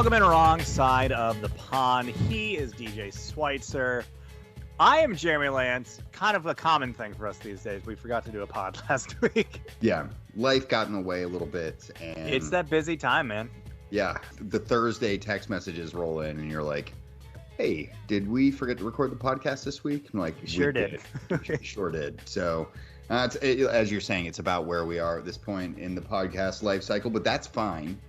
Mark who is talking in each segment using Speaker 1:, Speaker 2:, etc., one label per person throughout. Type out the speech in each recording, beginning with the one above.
Speaker 1: Welcome in Wrong Side of the Pond. He is DJ Schweitzer. I am Jeremy Lance. Kind of a common thing for us these days. We forgot to do a pod last week.
Speaker 2: Yeah, life got in the way a little bit. And
Speaker 1: it's that busy time, man.
Speaker 2: Yeah, the Thursday text messages roll in and you're like, hey, did we forget to record the podcast this week? I'm like,
Speaker 1: sure did.
Speaker 2: Sure did. So as you're saying, it's about where we are at this point in the podcast life cycle, but that's fine.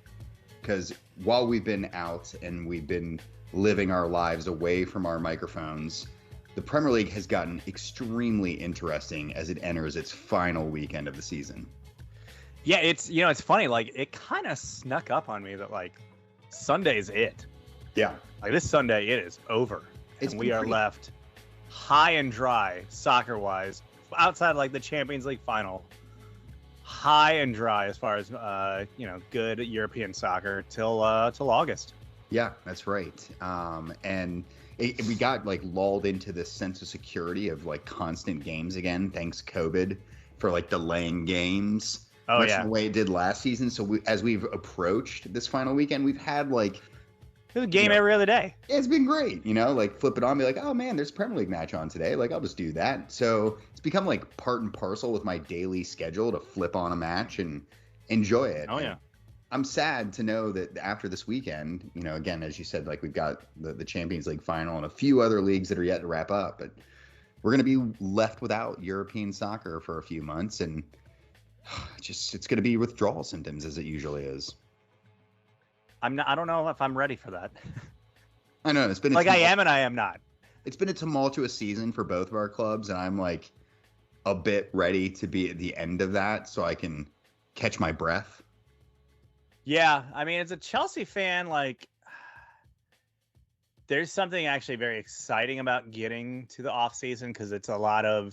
Speaker 2: Because while we've been out and we've been living our lives away from our microphones, the Premier League has gotten extremely interesting as it enters its final weekend of the season.
Speaker 1: Yeah, it's funny. Like, it kind of snuck up on me that, like, Sunday's it.
Speaker 2: Yeah.
Speaker 1: Like, this Sunday, it is over. And we are left high and dry, soccer-wise, outside, like, the Champions League final. High and dry as far as good European soccer till August.
Speaker 2: Yeah, that's right. And we got like lulled into this sense of security of like constant games again, thanks COVID for like delaying games.
Speaker 1: Oh,
Speaker 2: much
Speaker 1: yeah.
Speaker 2: the way it did last season. So as we've approached this final weekend, we've had like
Speaker 1: a game every other day.
Speaker 2: Yeah, it's been great. Like flip it on, be like, oh man, there's a Premier League match on today. Like I'll just do that. So it's become like part and parcel with my daily schedule to flip on a match and enjoy it.
Speaker 1: Oh yeah.
Speaker 2: And I'm sad to know that after this weekend, again, as you said, like we've got the Champions League final and a few other leagues that are yet to wrap up, but we're going to be left without European soccer for a few months, and it's going to be withdrawal symptoms as it usually is.
Speaker 1: I don't know if I'm ready for that.
Speaker 2: I know it's been
Speaker 1: like I am and I am not.
Speaker 2: It's been a tumultuous season for both of our clubs, and I'm like a bit ready to be at the end of that so I can catch my breath.
Speaker 1: Yeah, I mean, as a Chelsea fan, like there's something actually very exciting about getting to the off season because it's going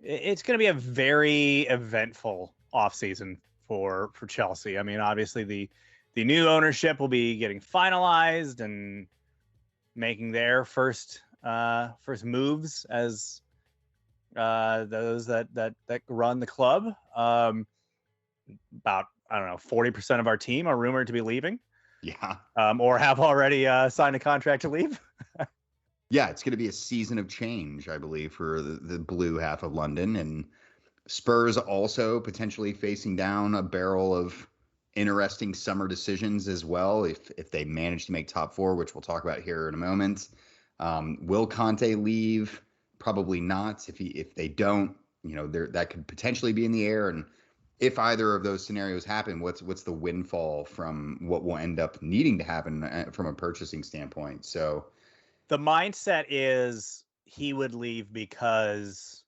Speaker 1: to be a very eventful off season for Chelsea. I mean, obviously the new ownership will be getting finalized and making their first moves as those that run the club. About 40% of our team are rumored to be leaving.
Speaker 2: Yeah.
Speaker 1: Or have already signed a contract to leave.
Speaker 2: Yeah, it's going to be a season of change, I believe, for the blue half of London, and Spurs also potentially facing down a barrel of interesting summer decisions as well if they manage to make top four, which we'll talk about here in a moment. Will Conte leave? Probably not. If they don't, that could potentially be in the air. And if either of those scenarios happen, what's the windfall from what will end up needing to happen from a purchasing standpoint? So
Speaker 1: the mindset is he would leave because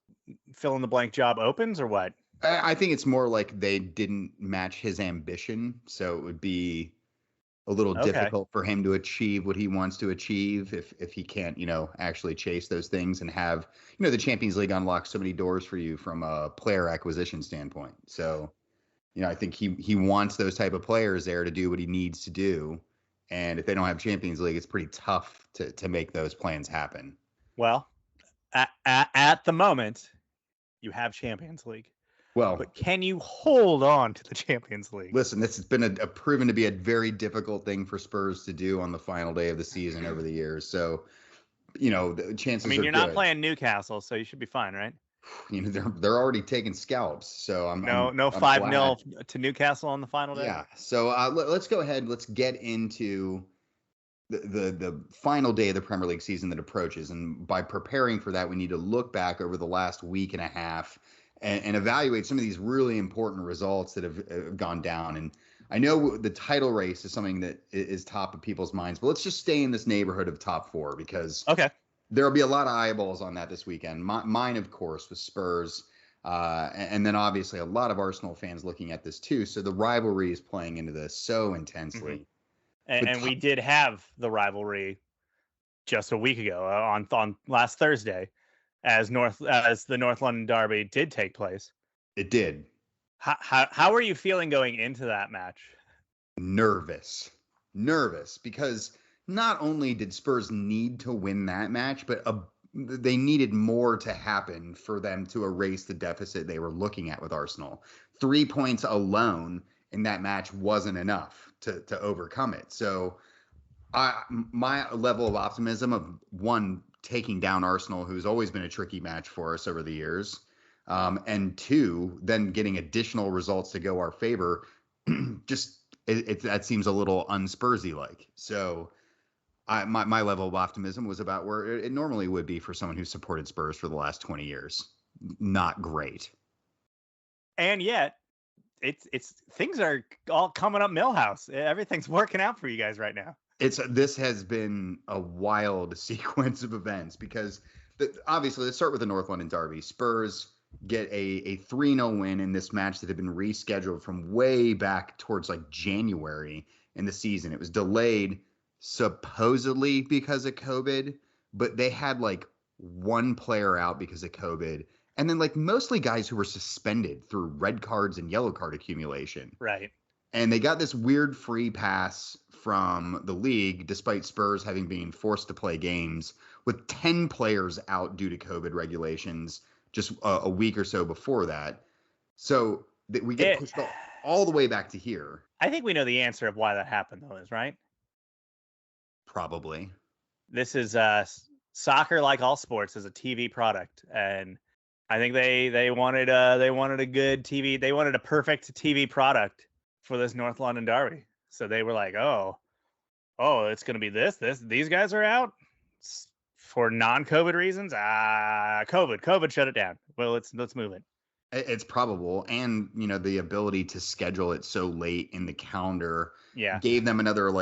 Speaker 1: fill in the blank job opens, or what?
Speaker 2: I think it's more like they didn't match his ambition, so it would be a little difficult for him to achieve what he wants to achieve if he can't, actually chase those things and have, the Champions League unlocks so many doors for you from a player acquisition standpoint. So, I think he wants those type of players there to do what he needs to do. And if they don't have Champions League, it's pretty tough to make those plans happen.
Speaker 1: Well, at the moment, you have Champions League.
Speaker 2: Well,
Speaker 1: but can you hold on to the Champions League?
Speaker 2: Listen, this has been a proven to be a very difficult thing for Spurs to do on the final day of the season over the years. So, the chances.
Speaker 1: I mean,
Speaker 2: are
Speaker 1: you're
Speaker 2: good.
Speaker 1: not playing Newcastle, so you should be fine, right?
Speaker 2: They're already taking scalps. So I'm
Speaker 1: no 5-0 to Newcastle on the final day.
Speaker 2: Yeah. So let's go ahead. Let's get into the final day of the Premier League season that approaches, and by preparing for that, we need to look back over the last week and a half. And evaluate some of these really important results that have gone down. And I know the title race is something that is top of people's minds, but let's just stay in this neighborhood of top four because there'll be a lot of eyeballs on that this weekend. Mine, of course, was Spurs. And then obviously a lot of Arsenal fans looking at this too. So the rivalry is playing into this so intensely.
Speaker 1: Mm-hmm. And we did have the rivalry just a week ago on last Thursday. As the North London derby did take place.
Speaker 2: It did.
Speaker 1: How are you feeling going into that match?
Speaker 2: Nervous because not only did Spurs need to win that match, but they needed more to happen for them to erase the deficit they were looking at with Arsenal. 3 points alone in that match wasn't enough to overcome it. So my level of optimism of one, taking down Arsenal, who's always been a tricky match for us over the years, and two, then getting additional results to go our favor, just that seems a little unspursy like. So my level of optimism was about where it normally would be for someone who supported Spurs for the last 20 years. Not great.
Speaker 1: And yet, it's things are all coming up Millhouse. Everything's working out for you guys right now.
Speaker 2: This has been a wild sequence of events because obviously, let's start with the North London Derby. Spurs get a 3-0 win in this match that had been rescheduled from way back towards like January in the season. It was delayed supposedly because of COVID, but they had like one player out because of COVID. And then like mostly guys who were suspended through red cards and yellow card accumulation.
Speaker 1: Right.
Speaker 2: And they got this weird free pass from the league, despite Spurs having been forced to play games with 10 players out due to COVID regulations just a week or so before that. So we get pushed all the way back to here.
Speaker 1: I think we know the answer of why that happened, though, is right?
Speaker 2: Probably.
Speaker 1: This is soccer, like all sports, is a TV product, and I think they wanted a good TV. They wanted a perfect TV product for this North London Derby. So they were like, oh, it's going to be these guys are out for non-COVID reasons. COVID shut it down. Well, let's move it.
Speaker 2: It's probable. And, the ability to schedule it so late in the calendar gave them another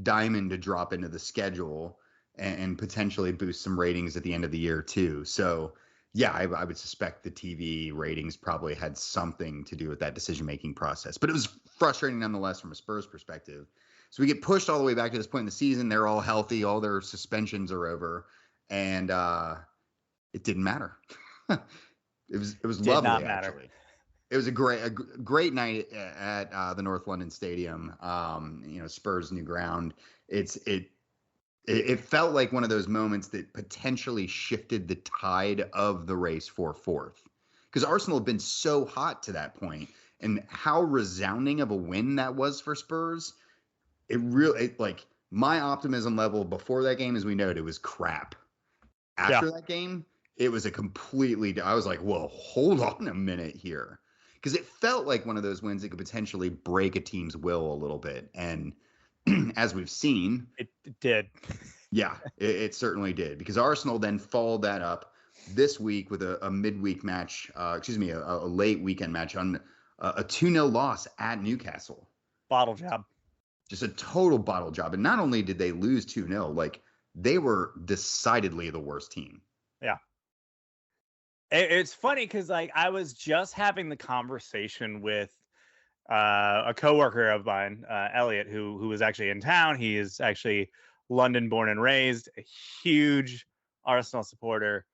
Speaker 2: diamond to drop into the schedule and potentially boost some ratings at the end of the year too. So yeah, I would suspect the TV ratings probably had something to do with that decision-making process. But it was frustrating nonetheless from a Spurs perspective. So we get pushed all the way back to this point in the season. They're all healthy. All their suspensions are over. And it didn't matter. It was lovely, actually. It was a great night at the North London Stadium. Spurs' new ground. It felt like one of those moments that potentially shifted the tide of the race for fourth, because Arsenal had been so hot to that point, and how resounding of a win that was for Spurs. My optimism level before that game, as we noted, was crap. After that game, it was I was like, whoa, hold on a minute here. Because it felt like one of those wins that could potentially break a team's will a little bit. And as we've seen,
Speaker 1: it did.
Speaker 2: Yeah, it certainly did. Because Arsenal then followed that up this week with a midweek match, a late weekend match on a 2-0 loss at Newcastle.
Speaker 1: Bottle job.
Speaker 2: Just a total bottle job. And not only did they lose 2-0, like they were decidedly the worst team.
Speaker 1: Yeah. It's funny because I was just having the conversation with a coworker of mine, Elliot, who was actually in town. He is actually London born and raised, a huge Arsenal supporter.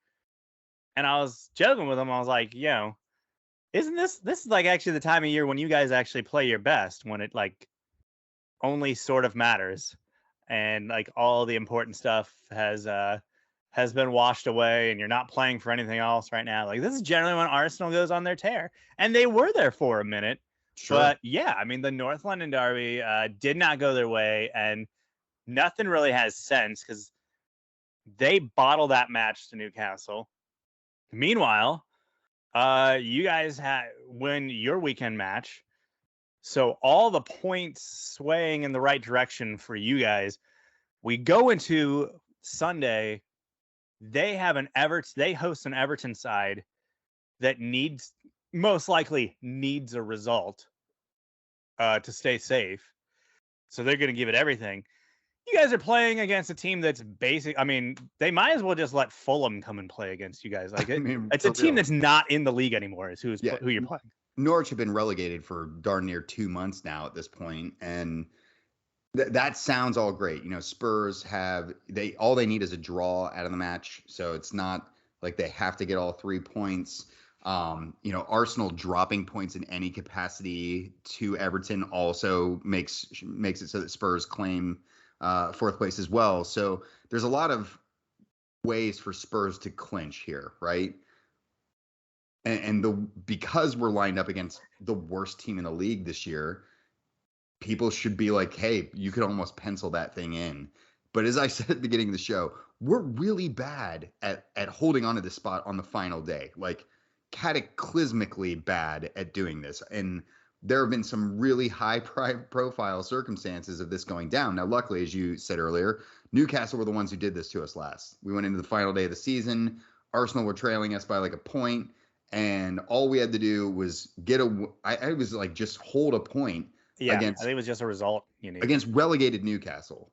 Speaker 1: And I was joking with him. I was like, isn't this is actually the time of year when you guys actually play your best, when it only sort of matters, and all the important stuff has been washed away, and you're not playing for anything else right now. This is generally when Arsenal goes on their tear, and they were there for a minute. Sure. But yeah, the North London Derby did not go their way, and nothing really has sense because they bottled that match to Newcastle. Meanwhile, you guys win your weekend match. So all the points swaying in the right direction for you guys. We go into Sunday. They host an Everton side that most likely needs a result to stay safe. So they're going to give it everything. You guys are playing against a team that's they might as well just let Fulham come and play against you guys. It's a team that's not in the league anymore is who you're playing.
Speaker 2: Norwich have been relegated for darn near 2 months now at this point, and that sounds all great. Spurs all they need is a draw out of the match, so it's not like they have to get all 3 points. Arsenal dropping points in any capacity to Everton also makes it so that Spurs claim fourth place as well. So there's a lot of ways for Spurs to clinch here, right? because we're lined up against the worst team in the league this year, people should be like, hey, you could almost pencil that thing in. But as I said at the beginning of the show, we're really bad at holding on to this spot on the final day, like cataclysmically bad at doing this. And there have been some really high profile circumstances of this going down. Now, luckily, as you said earlier, Newcastle were the ones who did this to us last. We went into the final day of the season. Arsenal were trailing us by like a point. And all we had to do was I was like, just hold a point.
Speaker 1: Yeah, I think it was just a result you need
Speaker 2: against relegated Newcastle.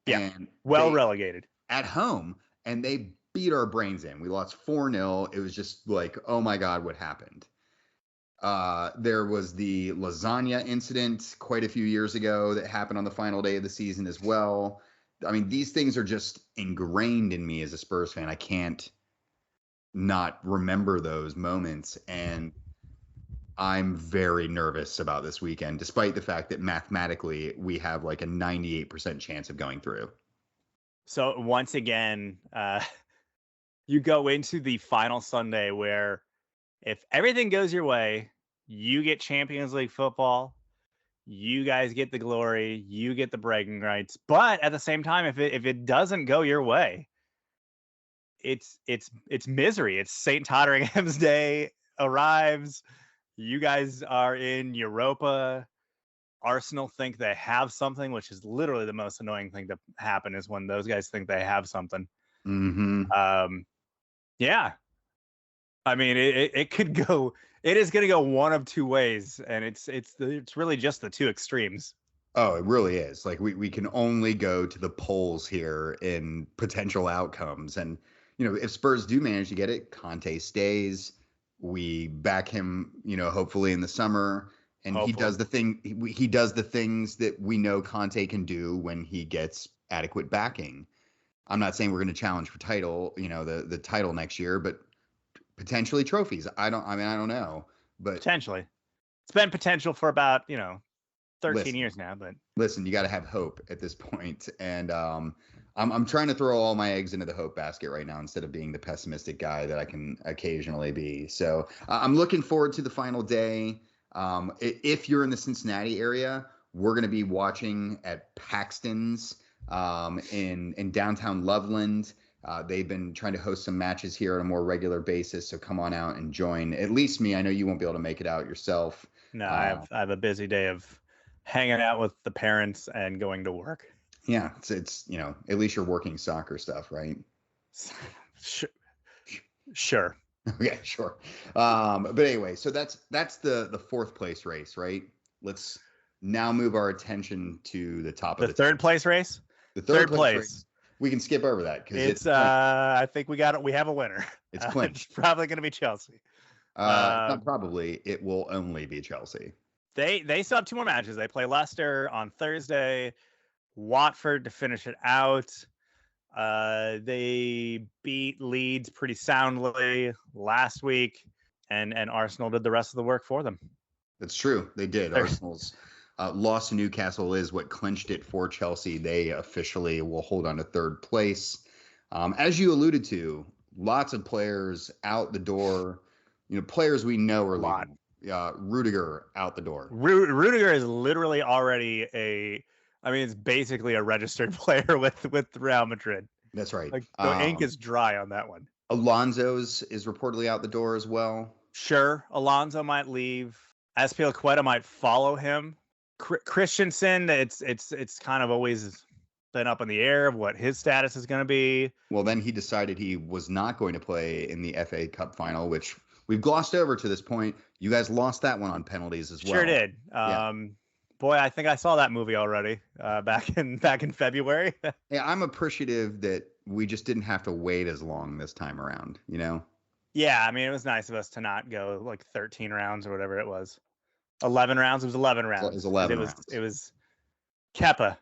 Speaker 1: Yeah, and relegated
Speaker 2: at home, and they beat our brains in. We lost 4-0. It was just like, oh my God, what happened? There was the lasagna incident quite a few years ago that happened on the final day of the season as well. I mean, these things are just ingrained in me as a Spurs fan. I can't not remember those moments, and I'm very nervous about this weekend, despite the fact that mathematically we have like a 98% chance of going through.
Speaker 1: So once again, you go into the final Sunday where if everything goes your way, you get Champions League football, you guys get the glory, you get the bragging rights. But at the same time, if it doesn't go your way, it's misery. It's St. Totteringham's Day arrives. You guys are in Europa. Arsenal think they have something, which is literally the most annoying thing to happen is when those guys think they have something.
Speaker 2: Mm-hmm.
Speaker 1: Yeah. I mean, it could go. It is going to go one of two ways, and it's really just the two extremes.
Speaker 2: Oh, it really is. Like we can only go to the polls here in potential outcomes, and if Spurs do manage to get it, Conte stays. We back him, hopefully in the summer, and hopefully. He does the things that we know Conte can do when he gets adequate backing. I'm not saying we're going to challenge for title, the title next year, but potentially trophies. I don't know, but
Speaker 1: potentially. It's been potential for about, 13 years now, but
Speaker 2: listen, you got to have hope at this point. And I'm trying to throw all my eggs into the hope basket right now instead of being the pessimistic guy that I can occasionally be. So I'm looking forward to the final day. If you're in the Cincinnati area, we're going to be watching at Paxton's in downtown Loveland. They've been trying to host some matches here on a more regular basis. So come on out and join. At least me. I know you won't be able to make it out yourself.
Speaker 1: No, I have a busy day of hanging out with the parents and going to work.
Speaker 2: Yeah, it's at least you're working soccer stuff, right?
Speaker 1: Sure.
Speaker 2: Okay, sure. But anyway, so that's the fourth place race, right? Let's now move our attention to the top of the
Speaker 1: third place race.
Speaker 2: The third place race. We can skip over that because
Speaker 1: it's I think we got it. We have a winner.
Speaker 2: It's clinched.
Speaker 1: It's probably going to be Chelsea.
Speaker 2: Not probably. It will only be Chelsea.
Speaker 1: They still have two more matches. They play Leicester on Thursday, Watford to finish it out. They beat Leeds pretty soundly last week, and Arsenal did the rest of the work for them.
Speaker 2: That's true. They did. Arsenal's loss to Newcastle is what clinched it for Chelsea. They officially will hold on to third place. As you alluded to, lots of players out the door. Players we know are leaving. Rudiger out the door.
Speaker 1: Rudiger is literally already it's basically a registered player with Real Madrid.
Speaker 2: That's right.
Speaker 1: Like the ink is dry on that one.
Speaker 2: Alonso's is reportedly out the door as well.
Speaker 1: Sure, Alonso might leave. Azpilicueta might follow him. Christensen, it's kind of always been up in the air of what his status is going to be.
Speaker 2: Well, then he decided he was not going to play in the FA Cup final, which we've glossed over to this point. You guys lost that one on penalties as well.
Speaker 1: Sure did. Boy, I think I saw that movie already back in February.
Speaker 2: Yeah, I'm appreciative that we just didn't have to wait as long this time around,
Speaker 1: Yeah, it was nice of us to not go like 13 rounds or whatever it was. 11 rounds. It was 11 rounds.
Speaker 2: It was 11 rounds.
Speaker 1: It was Kepa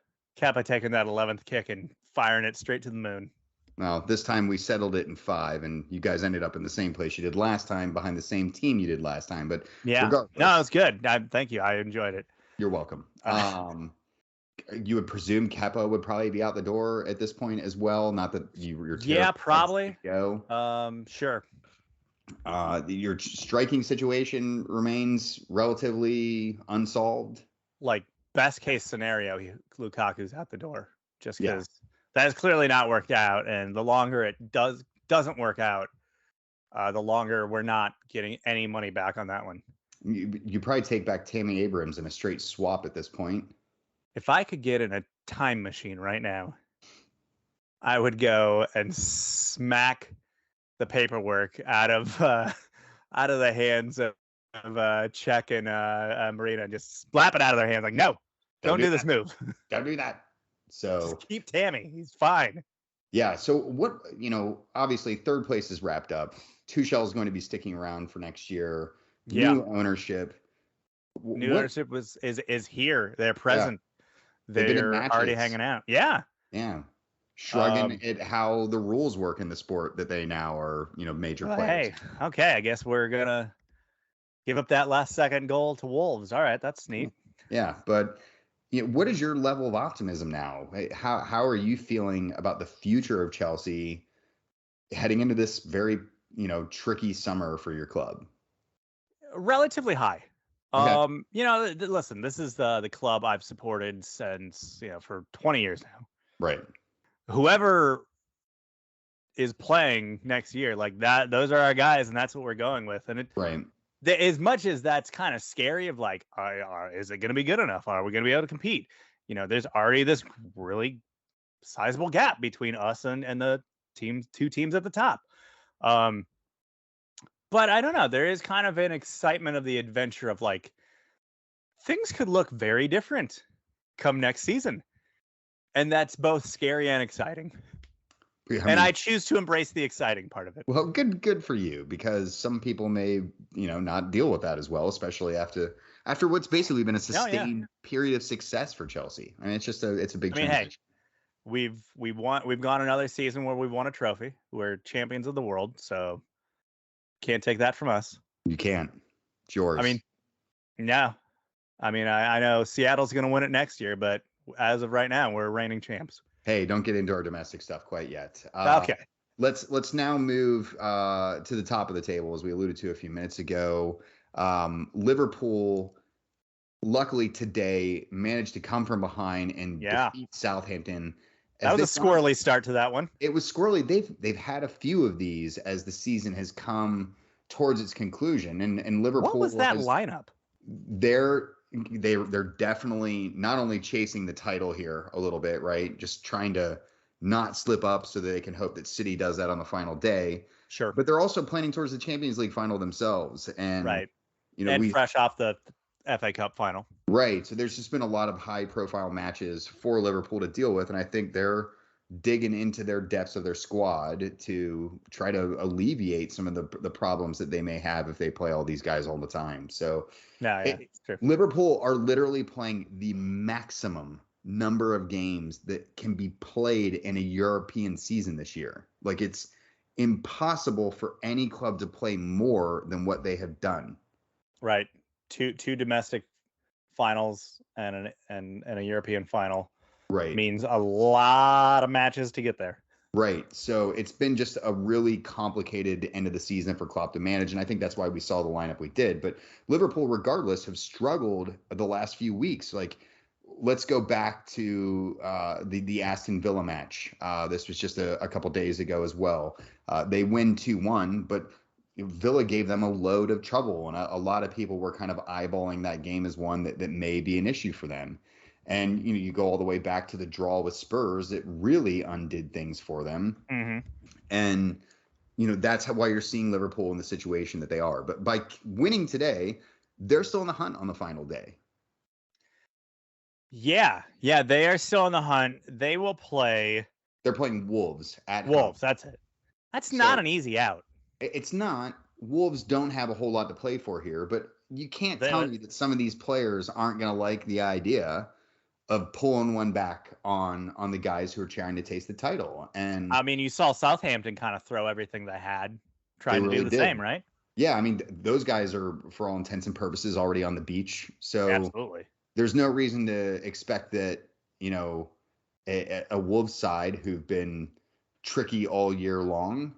Speaker 1: taking that 11th kick and firing it straight to the moon.
Speaker 2: Well, this time we settled it in 5, and you guys ended up in the same place you did last time, behind the same team you did last time. But
Speaker 1: yeah,
Speaker 2: regardless,
Speaker 1: no, it was good. Thank you. I enjoyed it.
Speaker 2: You're welcome. You would presume Kepa would probably be out the door at this point as well. Not that your
Speaker 1: probably
Speaker 2: go.
Speaker 1: Sure.
Speaker 2: Your striking situation remains relatively unsolved.
Speaker 1: Like best case scenario, Lukaku's out the door just
Speaker 2: Yeah.
Speaker 1: because that has clearly not worked out. And the longer it doesn't work out, the longer we're not getting any money back on that one.
Speaker 2: You probably take back Tammy Abrams in a straight swap at this point.
Speaker 1: If I could get in a time machine right now, I would go and smack the paperwork out of the hands of Czech and Marina, and just slap it out of their hands. Like, no, don't do this move.
Speaker 2: Don't do that. So
Speaker 1: just keep Tammy. He's fine.
Speaker 2: Yeah. So what, obviously third place is wrapped up. Tuchel's going to be sticking around for next year.
Speaker 1: Yeah.
Speaker 2: New ownership.
Speaker 1: Ownership is here. They're present.
Speaker 2: Yeah.
Speaker 1: They're already hanging out. Yeah.
Speaker 2: Yeah. Shrugging at how the rules work in the sport that they now are, major players.
Speaker 1: Hey, okay. I guess we're going to give up that last second goal to Wolves. All right. That's neat.
Speaker 2: Yeah. But what is your level of optimism now? How are you feeling about the future of Chelsea heading into this very, tricky summer for your club?
Speaker 1: Relatively high.
Speaker 2: Okay.
Speaker 1: Listen, this is the club I've supported since, for 20 years now.
Speaker 2: Right.
Speaker 1: Whoever is playing next year, like that, those are our guys, and that's what we're going with. And as much as that's kind of scary of like, is it going to be good enough? Are we going to be able to compete? There's already this really sizable gap between us and the two teams at the top. But I don't know. There is kind of an excitement of the adventure of like, things could look very different come next season. And that's both scary and exciting. I choose to embrace the exciting part of it.
Speaker 2: Well, good for you, because some people may, not deal with that as well, especially after what's basically been a sustained period of success for Chelsea. I mean, it's a big transition.
Speaker 1: Hey, we've gone another season where we've won a trophy. We're champions of the world, so can't take that from us.
Speaker 2: You can't. It's yours.
Speaker 1: I mean, no. I mean, I know Seattle's going to win it next year, but as of right now, we're reigning champs.
Speaker 2: Hey, don't get into our domestic stuff quite yet.
Speaker 1: Okay.
Speaker 2: Let's now move to the top of the table, as we alluded to a few minutes ago. Liverpool, luckily today, managed to come from behind and defeat Southampton.
Speaker 1: That was a squirrely start to that one.
Speaker 2: It was squirrely. They've had a few of these as the season has come towards its conclusion. And Liverpool,
Speaker 1: what was that lineup?
Speaker 2: They're definitely not only chasing the title here a little bit, right? Just trying to not slip up so that they can hope that City does that on the final day.
Speaker 1: Sure.
Speaker 2: But they're also planning towards the Champions League final themselves. And
Speaker 1: right. And fresh off the FA Cup final.
Speaker 2: Right. So there's just been a lot of high profile matches for Liverpool to deal with. And I think they're digging into their depths of their squad to try to alleviate some of the problems that they may have if they play all these guys all the time. So
Speaker 1: it's true.
Speaker 2: Liverpool are literally playing the maximum number of games that can be played in a European season this year. Like, it's impossible for any club to play more than what they have done.
Speaker 1: Right. Two domestic finals and a European final.
Speaker 2: Right.
Speaker 1: Means a lot of matches to get there.
Speaker 2: Right. So it's been just a really complicated end of the season for Klopp to manage. And I think that's why we saw the lineup we did. But Liverpool, regardless, have struggled the last few weeks. Like, let's go back to the Aston Villa match. This was just a couple days ago as well. They win 2-1, but Villa gave them a load of trouble. And a lot of people were kind of eyeballing that game as one that may be an issue for them. And, you go all the way back to the draw with Spurs. It really undid things for them.
Speaker 1: Mm-hmm.
Speaker 2: And, that's why you're seeing Liverpool in the situation that they are. But by winning today, they're still in the hunt on the final day.
Speaker 1: Yeah, they are still in the hunt. They will play.
Speaker 2: They're playing Wolves at
Speaker 1: Wolves.
Speaker 2: home.
Speaker 1: That's it. That's not an easy out.
Speaker 2: It's not. Wolves don't have a whole lot to play for here, but you can't tell me that some of these players aren't going to like the idea of pulling one back on the guys who are trying to taste the title. And
Speaker 1: I mean, you saw Southampton kind of throw everything they had, trying to do the same, right?
Speaker 2: Yeah, I mean, those guys are, for all intents and purposes, already on the beach. So
Speaker 1: absolutely,
Speaker 2: there's no reason to expect that, a Wolves side who've been tricky all year long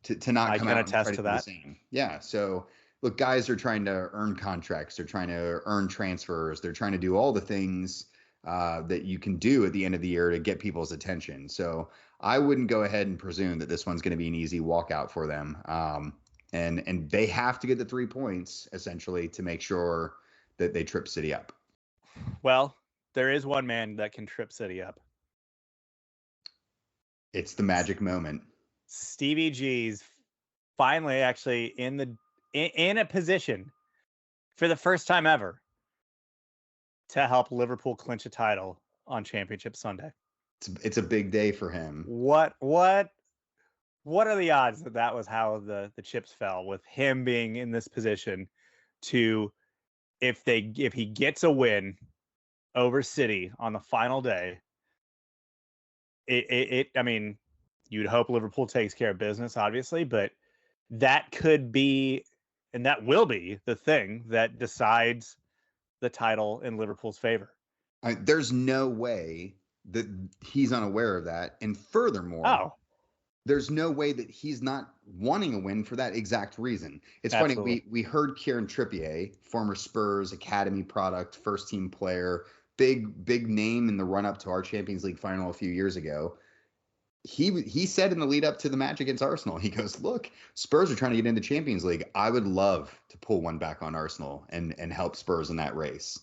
Speaker 2: to not
Speaker 1: I
Speaker 2: come
Speaker 1: can
Speaker 2: out and try
Speaker 1: attest
Speaker 2: to
Speaker 1: to
Speaker 2: do the
Speaker 1: that.
Speaker 2: same. Yeah. So look, guys are trying to earn contracts. They're trying to earn transfers. They're trying to do all the things that you can do at the end of the year to get people's attention. So I wouldn't go ahead and presume that this one's going to be an easy walkout for them. And they have to get the 3 points essentially to make sure that they trip City up.
Speaker 1: Well, there is one man that can trip City up.
Speaker 2: It's the magic moment.
Speaker 1: Stevie G's finally actually in a position for the first time ever to help Liverpool clinch a title on Championship Sunday.
Speaker 2: It's a big day for him.
Speaker 1: What are the odds that that was how the chips fell, with him being in this position to, if he gets a win over City on the final day, I mean, you'd hope Liverpool takes care of business, obviously, but that could be, and that will be, the thing that decides the title in Liverpool's favor.
Speaker 2: There's no way that he's unaware of that. And furthermore, there's no way that he's not wanting a win for that exact reason. It's
Speaker 1: Absolutely.
Speaker 2: funny. We heard Kieran Trippier, former Spurs academy product, first team player, big name in the run up to our Champions League final a few years ago. He said in the lead up to the match against Arsenal, he goes, look, Spurs are trying to get into Champions League. I would love to pull one back on Arsenal and help Spurs in that race.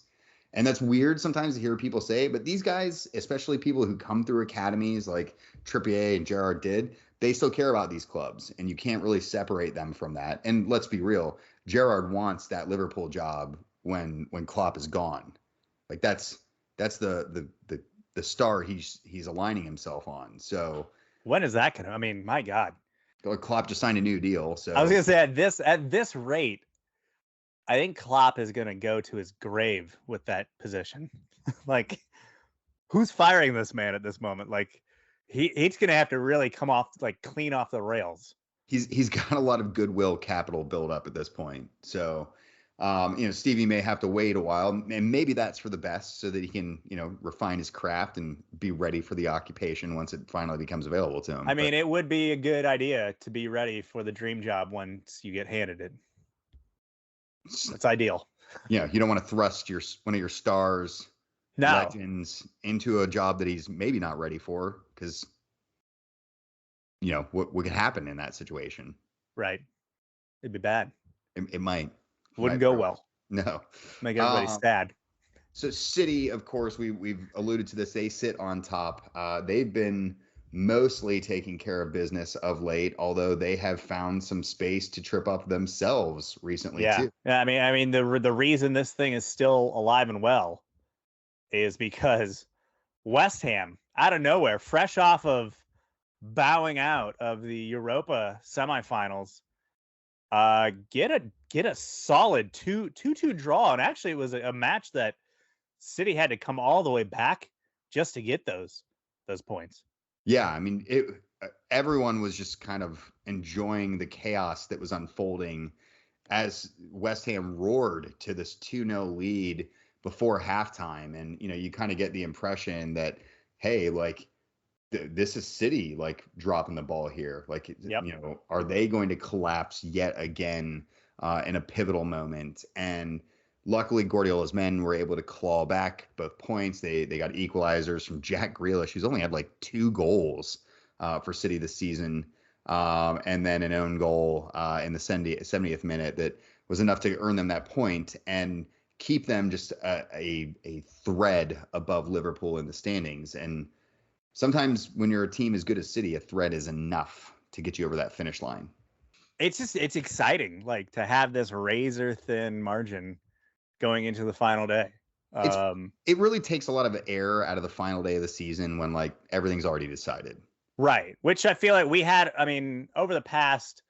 Speaker 2: And that's weird sometimes to hear people say, but these guys, especially people who come through academies like Trippier and Gerrard did, they still care about these clubs, and you can't really separate them from that. And let's be real, Gerrard wants that Liverpool job when Klopp is gone. Like that's the star he's aligning himself on. So
Speaker 1: when is that gonna? I mean, my God,
Speaker 2: Klopp just signed a new deal. So
Speaker 1: I was gonna say, at this rate, I think Klopp is gonna go to his grave with that position. Like, who's firing this man at this moment? Like, he's gonna have to really come off, like, clean off the rails.
Speaker 2: He's got a lot of goodwill capital built up at this point. So, Stevie may have to wait a while, and maybe that's for the best, so that he can, refine his craft and be ready for the occupation once it finally becomes available to him.
Speaker 1: I mean, it would be a good idea to be ready for the dream job once you get handed it. That's ideal.
Speaker 2: Yeah, you don't want to thrust one of your stars, legends, into a job that he's maybe not ready for, because what could happen in that situation.
Speaker 1: Right. It'd be bad.
Speaker 2: It might.
Speaker 1: Wouldn't go well.
Speaker 2: No.
Speaker 1: Make everybody sad.
Speaker 2: So City, of course, we've alluded to this. They sit on top. They've been mostly taking care of business of late, although they have found some space to trip up themselves recently too.
Speaker 1: Yeah. I mean, the reason this thing is still alive and well is because West Ham, out of nowhere, fresh off of bowing out of the Europa semifinals, get a solid 2-2 draw. And actually, it was a match that City had to come all the way back just to get those points.
Speaker 2: Yeah, I mean, everyone was just kind of enjoying the chaos that was unfolding as West Ham roared to this 2-0 lead before halftime. And, you kind of get the impression that, hey, like, this is City, like, dropping the ball here. Like,
Speaker 1: yep.
Speaker 2: Are they going to collapse yet again in a pivotal moment? And luckily, Guardiola's men were able to claw back both points. They got equalizers from Jack Grealish, who's only had like 2 goals for City this season, and then an own goal in the 70th minute that was enough to earn them that point and keep them just a thread above Liverpool in the standings. And sometimes when you're a team as good as City, a thread is enough to get you over that finish line.
Speaker 1: It's exciting, like, to have this razor thin margin going into the final day.
Speaker 2: It really takes a lot of air out of the final day of the season when, like, everything's already decided.
Speaker 1: Right. Which I feel like we had, over the past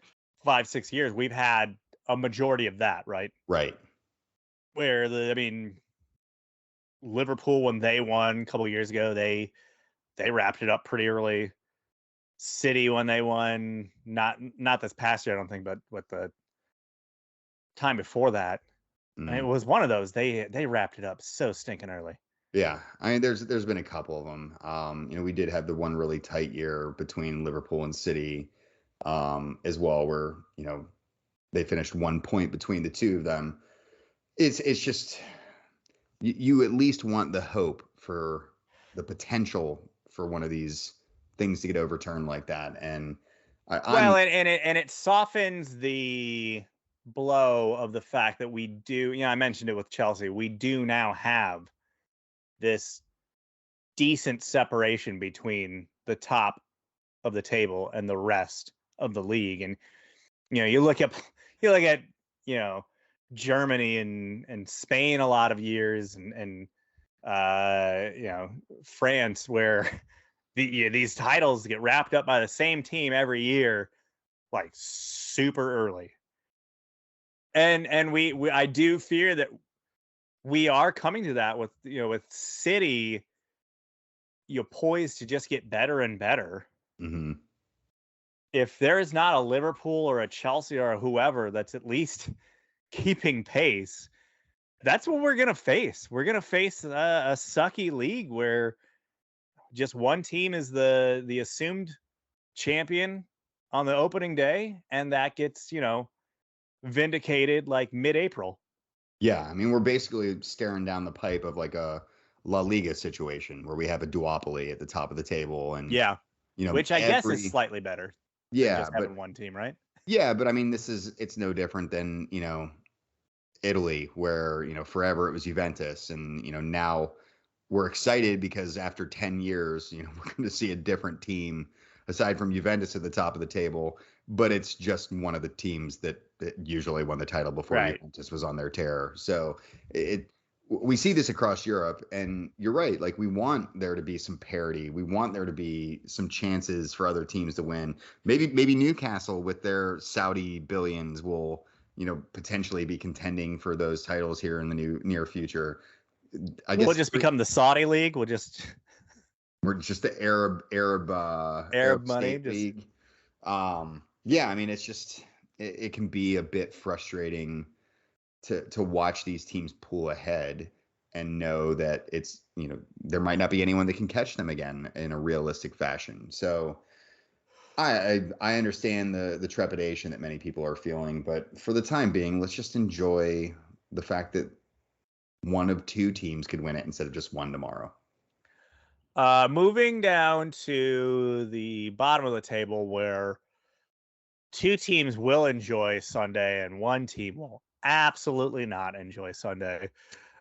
Speaker 1: 5-6 years, we've had a majority of that, right?
Speaker 2: Right.
Speaker 1: Where Liverpool, when they won a couple of years ago, they wrapped it up pretty early. City, when they won, not this past year, I don't think, but what the time before that, it was one of those. They wrapped it up so stinking early.
Speaker 2: Yeah, I mean, there's been a couple of them. We did have the one really tight year between Liverpool and City as well, where they finished 1 point between the two of them. It's just you at least want the hope for the potential for one of these things to get overturned like that. And
Speaker 1: Well,
Speaker 2: I'm
Speaker 1: and it softens the blow of the fact that we do, I mentioned it with Chelsea. We do now have this decent separation between the top of the table and the rest of the league. And you look at Germany and Spain a lot of years, and France, where these titles get wrapped up by the same team every year, like super early. And we I do fear that we are coming to that with City, you're poised to just get better and better.
Speaker 2: mm-hmm.
Speaker 1: If there is not a Liverpool or a Chelsea or whoever that's at least keeping pace, that's what we're going to face. We're going to face a sucky league where just one team is the assumed champion on the opening day, and that gets, vindicated like mid-April.
Speaker 2: Yeah, I mean, we're basically staring down the pipe of like a La Liga situation where we have a duopoly at the top of the table, and
Speaker 1: Yeah, which I guess is slightly better than just having
Speaker 2: but
Speaker 1: one team, right?
Speaker 2: yeah, but I mean, it's no different than Italy, where forever it was Juventus, and now we're excited because after 10 years, we're going to see a different team aside from Juventus at the top of the table, but it's just one of the teams that usually won the title before
Speaker 1: Right.
Speaker 2: Juventus was on their tear. So we see this across Europe, and you're right. Like, we want there to be some parity. We want there to be some chances for other teams to win. Maybe Newcastle with their Saudi billions will, potentially be contending for those titles here in the near future. I guess
Speaker 1: we'll just become the Saudi league. We're just
Speaker 2: the Arab
Speaker 1: money.
Speaker 2: State League. Yeah, I mean, it's just it can be a bit frustrating to watch these teams pull ahead and know that it's there might not be anyone that can catch them again in a realistic fashion. So I understand the trepidation that many people are feeling, but for the time being, let's just enjoy the fact that one of two teams could win it instead of just one tomorrow.
Speaker 1: Moving down to the bottom of the table, where two teams will enjoy Sunday and one team will absolutely not enjoy Sunday.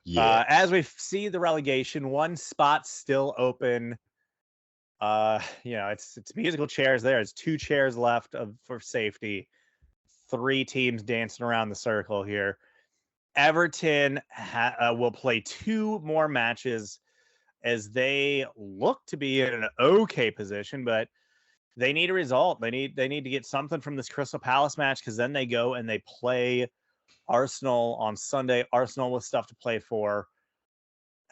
Speaker 2: Yeah.
Speaker 1: As we see the relegation, one spot still open. It's musical chairs there. It's two chairs left for safety. Three teams dancing around the circle here. Everton will play two more matches as they look to be in an okay position, but they need a result. They need to get something from this Crystal Palace match, because then they go and they play Arsenal on Sunday. Arsenal with stuff to play for.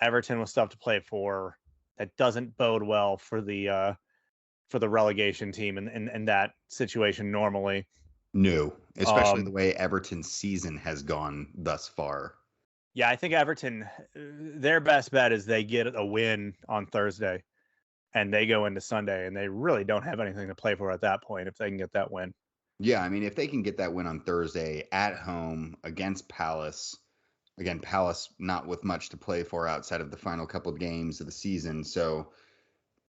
Speaker 1: Everton with stuff to play for. That doesn't bode well for the relegation team in that situation normally.
Speaker 2: No, especially the way Everton's season has gone thus far.
Speaker 1: Yeah, I think Everton, their best bet is they get a win on Thursday and they go into Sunday, and they really don't have anything to play for at that point if they can get that win.
Speaker 2: Yeah, I mean, if they can get that win on Thursday at home against Palace, again, Palace not with much to play for outside of the final couple of games of the season, so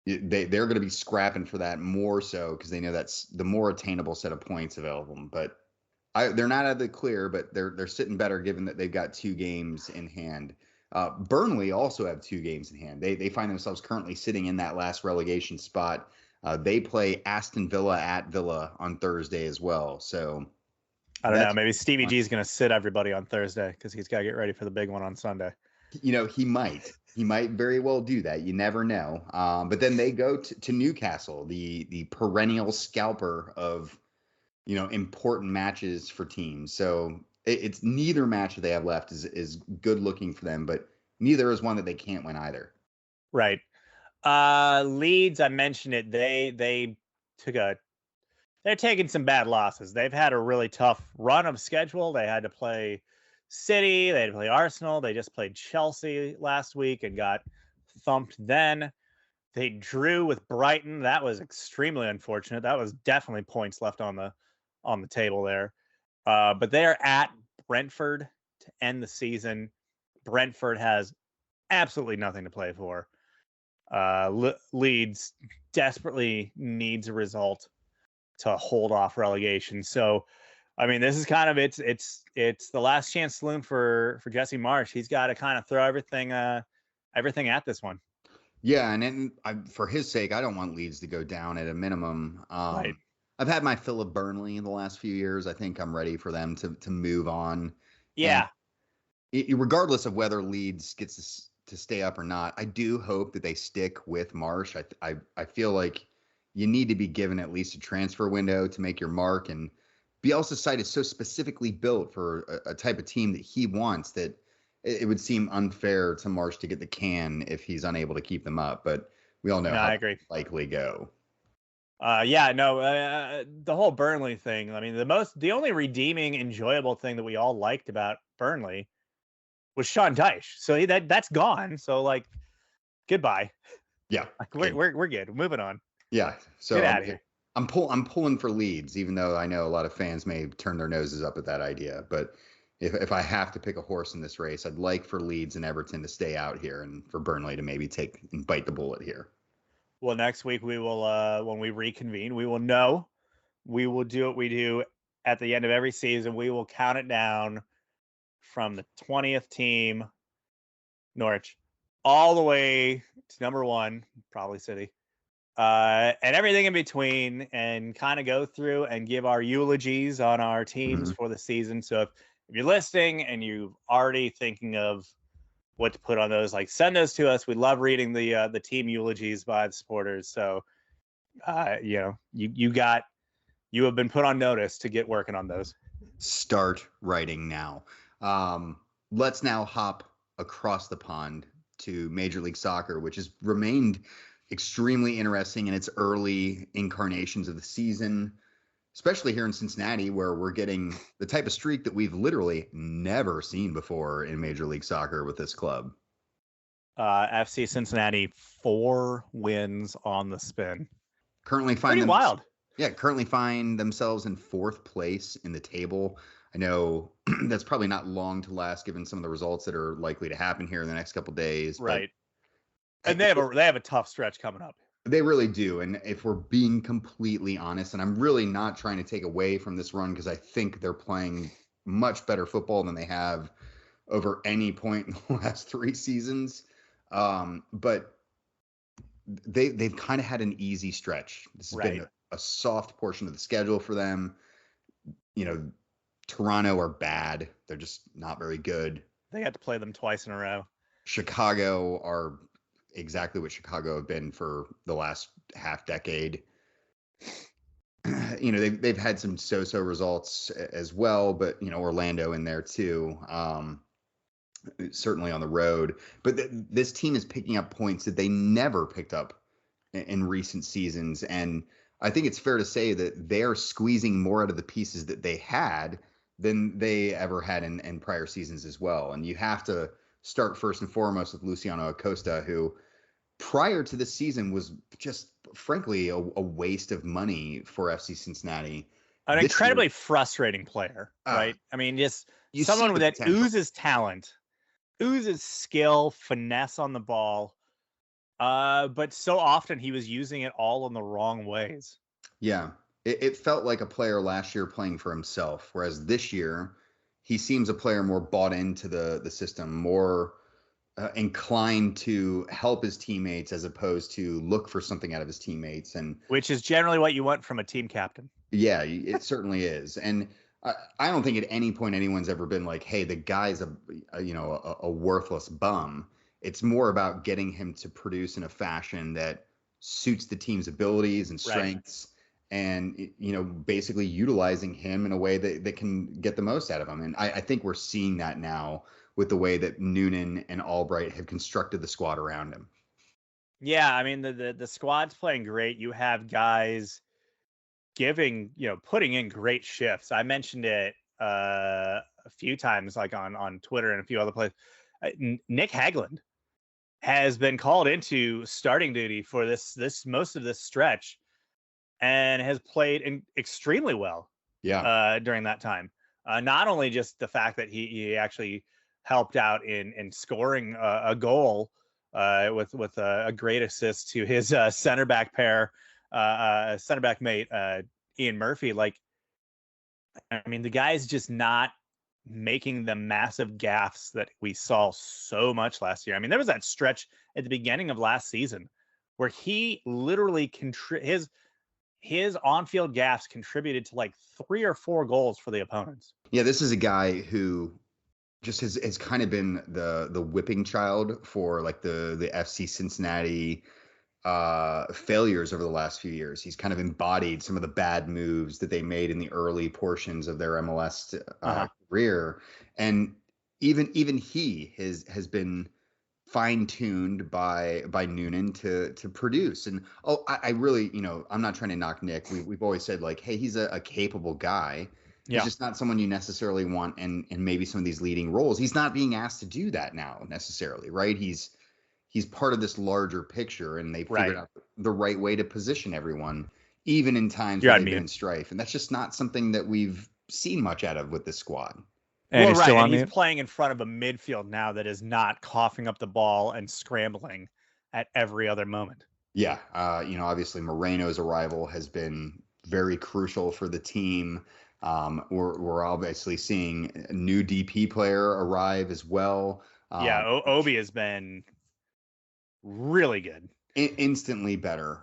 Speaker 2: they're going to be scrapping for that more so because they know that's the more attainable set of points available. But they're not out of the clear, but they're sitting better given that they've got 2 games in hand. Burnley also have 2 games in hand. They find themselves currently sitting in that last relegation spot. They play Aston Villa at Villa on Thursday as well. So
Speaker 1: I don't know. Maybe Stevie G is going to sit everybody on Thursday because he's got to get ready for the big one on Sunday.
Speaker 2: He might very well do that. You never know. But then they go to Newcastle, the perennial scalper of important matches for teams. So it's neither match that they have left is good looking for them, but neither is one that they can't win either.
Speaker 1: Right. Leeds, I mentioned it. They're taking some bad losses. They've had a really tough run of schedule. They had to play City. They had to play Arsenal. They just played Chelsea last week and got thumped then. They drew with Brighton. That was extremely unfortunate. That was definitely points left on the table there. But they're at Brentford to end the season. Brentford has absolutely nothing to play for. Leeds desperately needs a result to hold off relegation. So, I mean, this is kind of it's the last chance saloon for Jesse Marsch. He's got to kind of throw everything at this one.
Speaker 2: Yeah, and then for his sake, I don't want Leeds to go down at a minimum.
Speaker 1: Right.
Speaker 2: I've had my fill of Burnley in the last few years. I think I'm ready for them to move on.
Speaker 1: Yeah.
Speaker 2: And regardless of whether Leeds gets to stay up or not, I do hope that they stick with Marsch. I feel like you need to be given at least a transfer window to make your mark. And Bielsa's side is so specifically built for a type of team that he wants that it would seem unfair to Marsch to get the can if he's unable to keep them up. But we all know how
Speaker 1: I agree.
Speaker 2: Likely go.
Speaker 1: The whole Burnley thing. I mean, the only redeeming, enjoyable thing that we all liked about Burnley was Sean Dyche. So that's gone. So like, goodbye.
Speaker 2: Yeah,
Speaker 1: like, we're good. We're moving on.
Speaker 2: Yeah. So
Speaker 1: get out of here.
Speaker 2: I'm pulling for Leeds, even though I know a lot of fans may turn their noses up at that idea. But if I have to pick a horse in this race, I'd like for Leeds and Everton to stay out here, and for Burnley to maybe take and bite the bullet here.
Speaker 1: Well, next week we will, when we reconvene, we will know. We will do what we do at the end of every season. We will count it down from the 20th team, Norwich, all the way to number 1, probably City, and everything in between, and kind of go through and give our eulogies on our teams for the season. So if you're listening and you're already thinking of what to put on those, like, send those to us. We love reading the team eulogies by the supporters. So, you have been put on notice to get working on those.
Speaker 2: Start writing now. Let's now hop across the pond to Major League Soccer, which has remained extremely interesting in its early incarnations of the season, especially here in Cincinnati, where we're getting the type of streak that we've literally never seen before in Major League Soccer with this club.
Speaker 1: FC Cincinnati, 4 wins on the spin.
Speaker 2: Currently find themselves in 4th place in the table. I know that's probably not long to last, given some of the results that are likely to happen here in the next couple of days.
Speaker 1: Right. And they have a tough stretch coming up.
Speaker 2: They really do. And if we're being completely honest, and I'm really not trying to take away from this run, because I think they're playing much better football than they have over any point in the last 3 seasons. But they've kind of had an easy stretch. This has been a soft portion of the schedule for them. You know, Toronto are bad. They're just not very good.
Speaker 1: They had to play them twice in a row.
Speaker 2: Chicago are exactly what Chicago have been for the last half decade. You know, they've had some so-so results as well, but, you know, Orlando in there too, certainly on the road. But this team is picking up points that they never picked up in recent seasons. And I think it's fair to say that they're squeezing more out of the pieces that they had than they ever had in prior seasons as well. And you have to start first and foremost with Luciano Acosta, who prior to this season was just frankly a waste of money for FC Cincinnati.
Speaker 1: An incredibly frustrating player, right? I mean, just someone that oozes talent, oozes skill, finesse on the ball, but so often he was using it all in the wrong ways.
Speaker 2: Yeah, it felt like a player last year playing for himself, whereas this year he seems a player more bought into the system, more inclined to help his teammates as opposed to look for something out of his teammates, and
Speaker 1: which is generally what you want from a team captain.
Speaker 2: Yeah, it certainly is. And I don't think at any point anyone's ever been like, hey, the guy's a worthless bum. It's more about getting him to produce in a fashion that suits the team's abilities and strengths, and, you know, basically utilizing him in a way that can get the most out of him. And I think we're seeing that now with the way that Noonan and Albright have constructed the squad around him.
Speaker 1: Yeah, I mean, the squad's playing great. You have guys putting in great shifts. I mentioned it a few times, like on Twitter and a few other places. Nick Hagland has been called into starting duty for this most of this stretch and has played extremely well
Speaker 2: Yeah.
Speaker 1: during that time. Not only just the fact that he actually helped out in scoring a goal with a great assist to his center back mate Ian Murphy. Like, I mean, the guy's just not making the massive gaffes that we saw so much last year. I mean, there was that stretch at the beginning of last season where he literally his on-field gaffes contributed to like 3 or 4 goals for the opponents.
Speaker 2: Yeah, this is a guy who just has kind of been the whipping child for like the FC Cincinnati failures over the last few years. He's kind of embodied some of the bad moves that they made in the early portions of their MLS career, and even he has been fine-tuned by Noonan to produce. And I really, I'm not trying to knock Nick. We've always said like, hey, he's a capable guy. He's just not someone you necessarily want in maybe some of these leading roles. He's not being asked to do that now necessarily, right? He's part of this larger picture, and they figured out the right way to position everyone, even in times where they've been in strife. And that's just not something that we've seen much out of with this squad.
Speaker 1: And and he's playing in front of a midfield now that is not coughing up the ball and scrambling at every other moment.
Speaker 2: Yeah, obviously Moreno's arrival has been very crucial for the team. We're obviously seeing a new DP player arrive as well.
Speaker 1: Obi has been really good.
Speaker 2: Instantly better.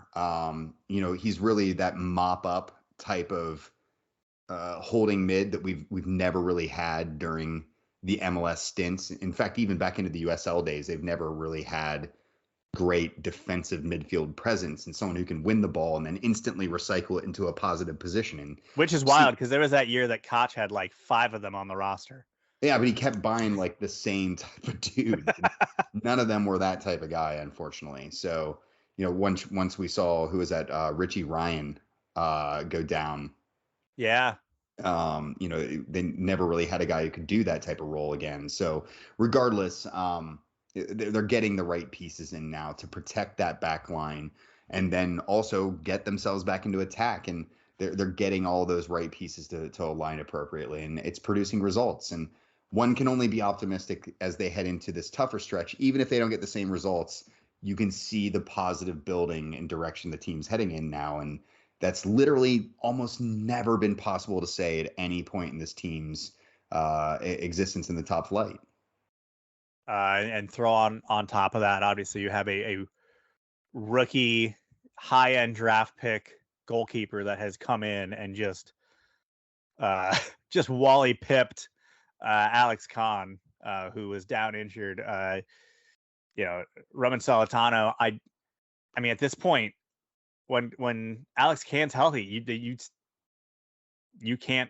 Speaker 2: He's really that mop up type of holding mid that we've never really had during the MLS stints. In fact, even back into the USL days, they've never really had great defensive midfield presence and someone who can win the ball and then instantly recycle it into a positive positioning.
Speaker 1: Which is wild because there was that year that Koch had like 5 of them on the roster.
Speaker 2: Yeah, but he kept buying like the same type of dude. None of them were that type of guy, unfortunately. So, once we saw who was that Richie Ryan go down.
Speaker 1: Yeah.
Speaker 2: They never really had a guy who could do that type of role again. So regardless, they're getting the right pieces in now to protect that back line and then also get themselves back into attack. And they're getting all those right pieces to align appropriately, and it's producing results. And one can only be optimistic as they head into this tougher stretch. Even if they don't get the same results, you can see the positive building and direction the team's heading in now. And that's literally almost never been possible to say at any point in this team's existence in the top flight.
Speaker 1: And throw on top of that, obviously you have a rookie high-end draft pick goalkeeper that has come in and just Wally pipped Alex Kahn, who was down injured. Roman Solitano. I mean, at this point, when Alex Cahn's healthy, you can't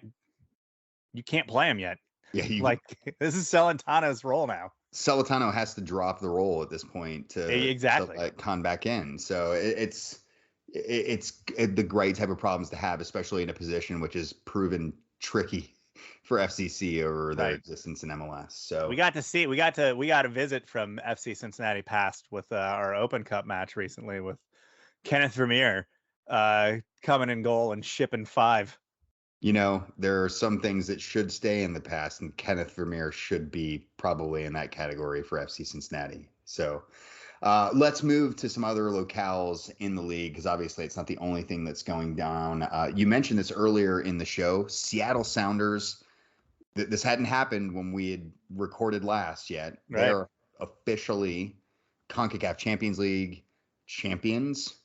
Speaker 1: play him yet. Yeah, this is Solitano's role now.
Speaker 2: Solitano has to drop the role at this point to let Kahn back in. So it's the great type of problems to have, especially in a position which is proven tricky for FCC over their existence in MLS. So
Speaker 1: we got a visit from FC Cincinnati past with our Open Cup match recently with Kenneth Vermeer coming in goal and shipping 5.
Speaker 2: There are some things that should stay in the past, and Kenneth Vermeer should be probably in that category for FC Cincinnati. So let's move to some other locales in the league, because obviously it's not the only thing that's going down. You mentioned this earlier in the show. Seattle Sounders, this hadn't happened when we had recorded last yet. Right. They're officially CONCACAF Champions League champions.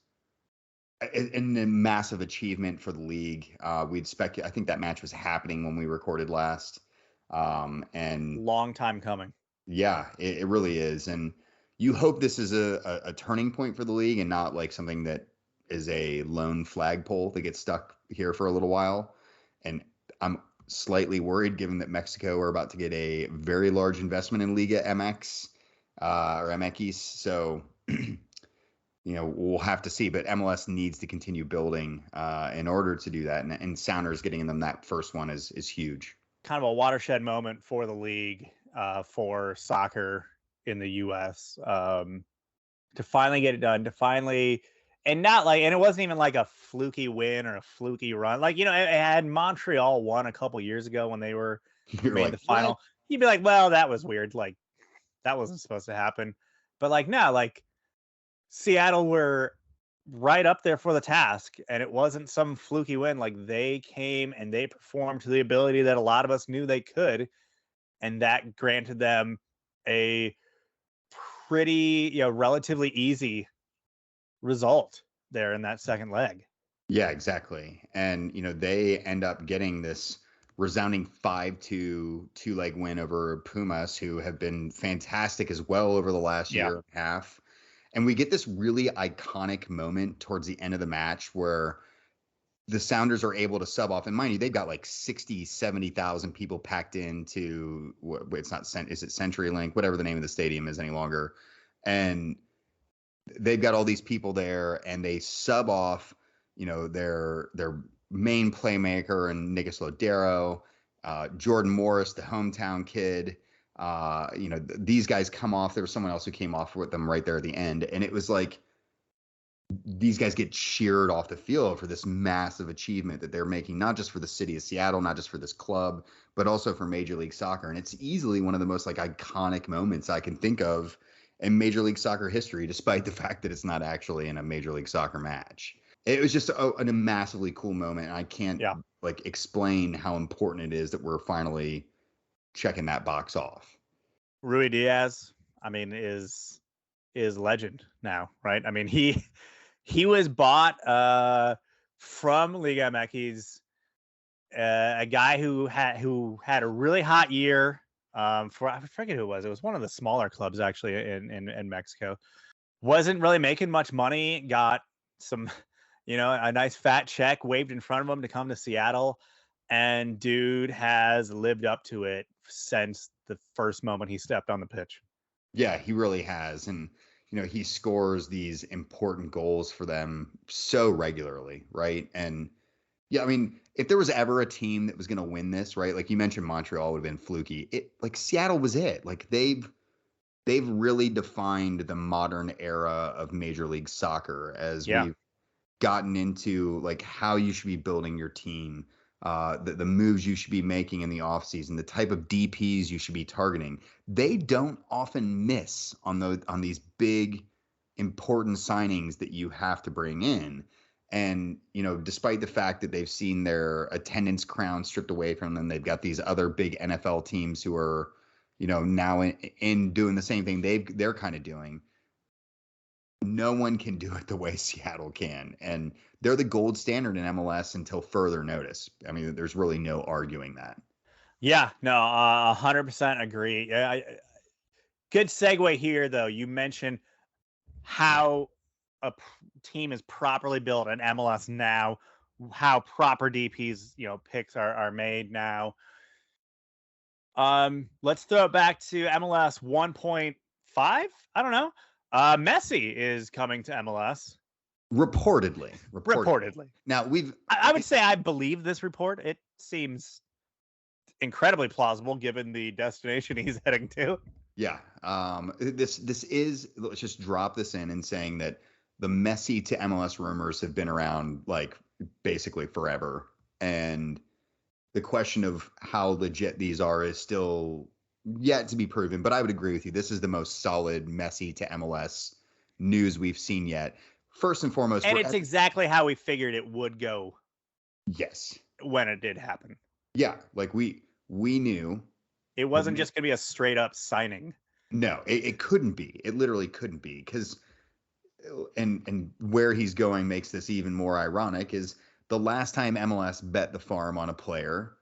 Speaker 2: And a massive achievement for the league. I think that match was happening when we recorded last. And
Speaker 1: long time coming.
Speaker 2: Yeah, it really is. And you hope this is a turning point for the league and not like something that is a lone flagpole that gets stuck here for a little while. And I'm slightly worried given that Mexico are about to get a very large investment in Liga MX or MX. So we'll have to see, but MLS needs to continue building in order to do that. And Sounders getting them that first one is huge.
Speaker 1: Kind of a watershed moment for the league, for soccer in the U.S. to finally get it done, to finally, and not like, and it wasn't even like a fluky win or a fluky run. Like, it had Montreal won a couple years ago when they
Speaker 2: You're
Speaker 1: made
Speaker 2: like,
Speaker 1: the final.
Speaker 2: what?
Speaker 1: You'd be like, well, that was weird. Like, that wasn't supposed to happen. But like, no, like Seattle were right up there for the task, and it wasn't some fluky win. Like, they came and they performed to the ability that a lot of us knew they could, and that granted them a pretty, relatively easy result there in that second leg.
Speaker 2: Yeah, exactly. And, they end up getting this resounding 5-2 two-leg win over Pumas, who have been fantastic as well over the last
Speaker 1: Yeah.
Speaker 2: year and a half. And we get this really iconic moment towards the end of the match where the Sounders are able to sub off. And mind you, they've got like 60, 70,000 people packed into, it's not, is it CenturyLink, whatever the name of the stadium is any longer. And they've got all these people there, and they sub off, their main playmaker and Nicholas Lodero, Jordan Morris, the hometown kid. These guys come off. There was someone else who came off with them right there at the end, and it was like these guys get cheered off the field for this massive achievement that they're making, not just for the city of Seattle, not just for this club, but also for Major League Soccer. And it's easily one of the most like iconic moments I can think of in Major League Soccer history, despite the fact that it's not actually in a Major League Soccer match. It was just a massively cool moment. And I can't like explain how important it is that we're finally checking that box off.
Speaker 1: Rui Diaz, I mean, is legend now, right? I mean, he was bought from Liga MX, a guy who had a really hot year. For, I forget who it was. It was one of the smaller clubs actually in Mexico. Wasn't really making much money. Got some, a nice fat check waved in front of him to come to Seattle, and dude has lived up to it since the first moment he stepped on the pitch.
Speaker 2: Yeah, he really has. And, he scores these important goals for them so regularly, right? And yeah, I mean, if there was ever a team that was going to win this, right? Like you mentioned, Montreal would have been fluky. Like Seattle was it. Like they've really defined the modern era of Major League Soccer as we've gotten into like how you should be building your team, the moves you should be making in the offseason, the type of DPs you should be targeting. They don't often miss on these big, important signings that you have to bring in. And, despite the fact that they've seen their attendance crown stripped away from them, they've got these other big NFL teams who are, now in doing the same thing they're kind of doing. No one can do it the way Seattle can. And they're the gold standard in MLS until further notice. I mean, there's really no arguing that.
Speaker 1: Yeah, no, 100% agree. Good segue here, though. You mentioned how a team is properly built in MLS now, how proper DPs, picks are made now. Let's throw it back to MLS 1.5. I don't know. Messi is coming to MLS.
Speaker 2: Reportedly. Now
Speaker 1: I would say I believe this report. It seems incredibly plausible given the destination he's heading to.
Speaker 2: Yeah. This is, let's just drop this in and saying that the Messi to MLS rumors have been around like basically forever. And the question of how legit these are is still yet to be proven. But I would agree with you. This is the most solid Messi to MLS news we've seen yet. First and foremost.
Speaker 1: And it's exactly how we figured it would go.
Speaker 2: Yes.
Speaker 1: When it did happen.
Speaker 2: Yeah. Like we knew.
Speaker 1: It wasn't just going to be a straight up signing.
Speaker 2: No, it couldn't be. It literally couldn't be, because and where he's going makes this even more ironic is the last time MLS bet the farm on a player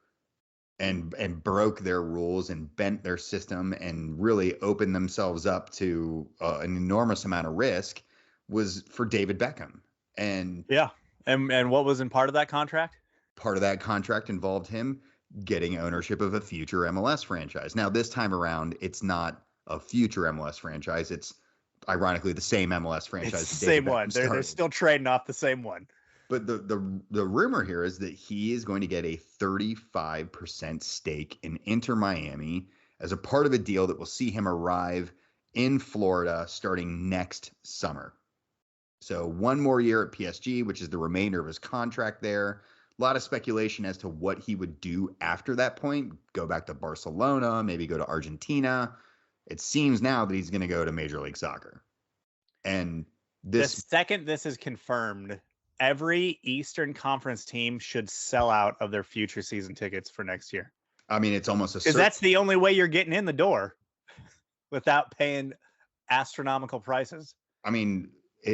Speaker 2: and broke their rules and bent their system and really opened themselves up to an enormous amount of risk was for David Beckham. And
Speaker 1: yeah. And what was in part of that contract?
Speaker 2: Part of that contract involved him getting ownership of a future MLS franchise. Now, this time around, it's not a future MLS franchise. It's ironically the same MLS franchise.
Speaker 1: It's the same one. They're still trading off the same one.
Speaker 2: But the rumor here is that he is going to get a 35% stake in Inter Miami as a part of a deal that will see him arrive in Florida starting next summer. So one more year at PSG, which is the remainder of his contract there. A lot of speculation as to what he would do after that point. Go back to Barcelona, maybe go to Argentina. It seems now that he's going to go to Major League Soccer. And
Speaker 1: the second this is confirmed, every Eastern Conference team should sell out of their future season tickets for next year.
Speaker 2: I mean, it's almost
Speaker 1: because that's the only way you're getting in the door without paying astronomical prices.
Speaker 2: I mean,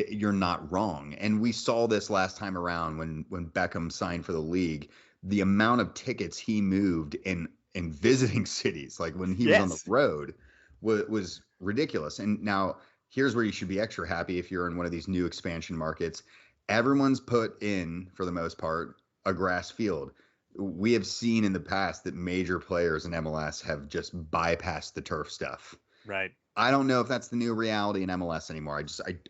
Speaker 2: you're not wrong. And we saw this last time around when Beckham signed for the league. The amount of tickets he moved in visiting cities, like when he was on the road, was ridiculous. And now here's where you should be extra happy if you're in one of these new expansion markets. Everyone's put in, for the most part, a grass field. We have seen in the past that major players in MLS have just bypassed the turf stuff.
Speaker 1: Right.
Speaker 2: I don't know if that's the new reality in MLS anymore.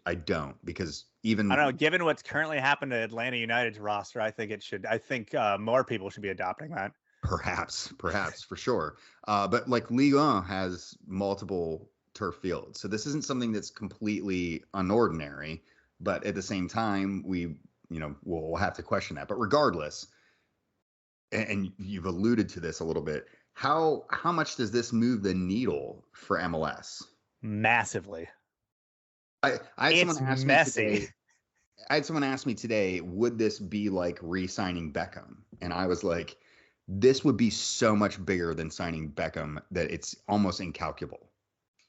Speaker 2: I don't, because even
Speaker 1: I don't know. Given what's currently happened to Atlanta United's roster, I think it should. I think more people should be adopting that.
Speaker 2: Perhaps for sure. But like Ligue 1 has multiple turf fields, so this isn't something that's completely unordinary. But at the same time, we'll have to question that. But regardless, and you've alluded to this a little bit, how much does this move the needle for MLS?
Speaker 1: Massively.
Speaker 2: I had someone ask me today, would this be like re-signing Beckham? And I was like, this would be so much bigger than signing Beckham that it's almost incalculable.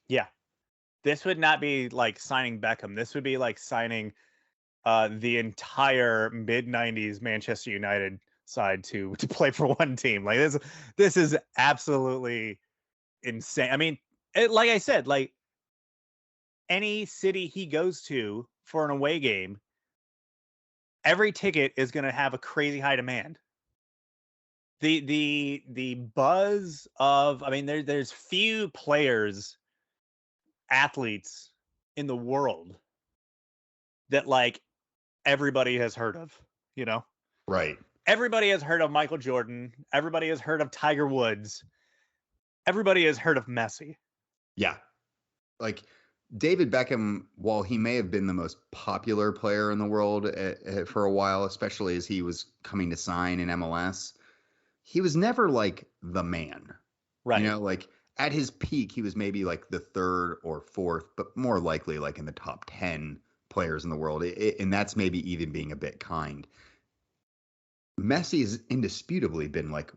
Speaker 1: Yeah. This would not be like signing Beckham. This would be like signing the entire mid-90s Manchester United side to play for one team. Like this is absolutely insane. I mean, like I said, like any city he goes to for an away game, every ticket is going to have a crazy high demand. The buzz of, I mean, there's few players, athletes in the world that like everybody has heard of, you know?
Speaker 2: Right.
Speaker 1: Everybody has heard of Michael Jordan. Everybody has heard of Tiger Woods. Everybody has heard of Messi.
Speaker 2: Yeah. Like David Beckham, while he may have been the most popular player in the world for a while, especially as he was coming to sign in MLS, he was never like the man.
Speaker 1: Right.
Speaker 2: You know, like at his peak, he was maybe like the third or fourth, but more likely like in the top 10 players in the world. And that's maybe even being a bit kind. Messi has indisputably been like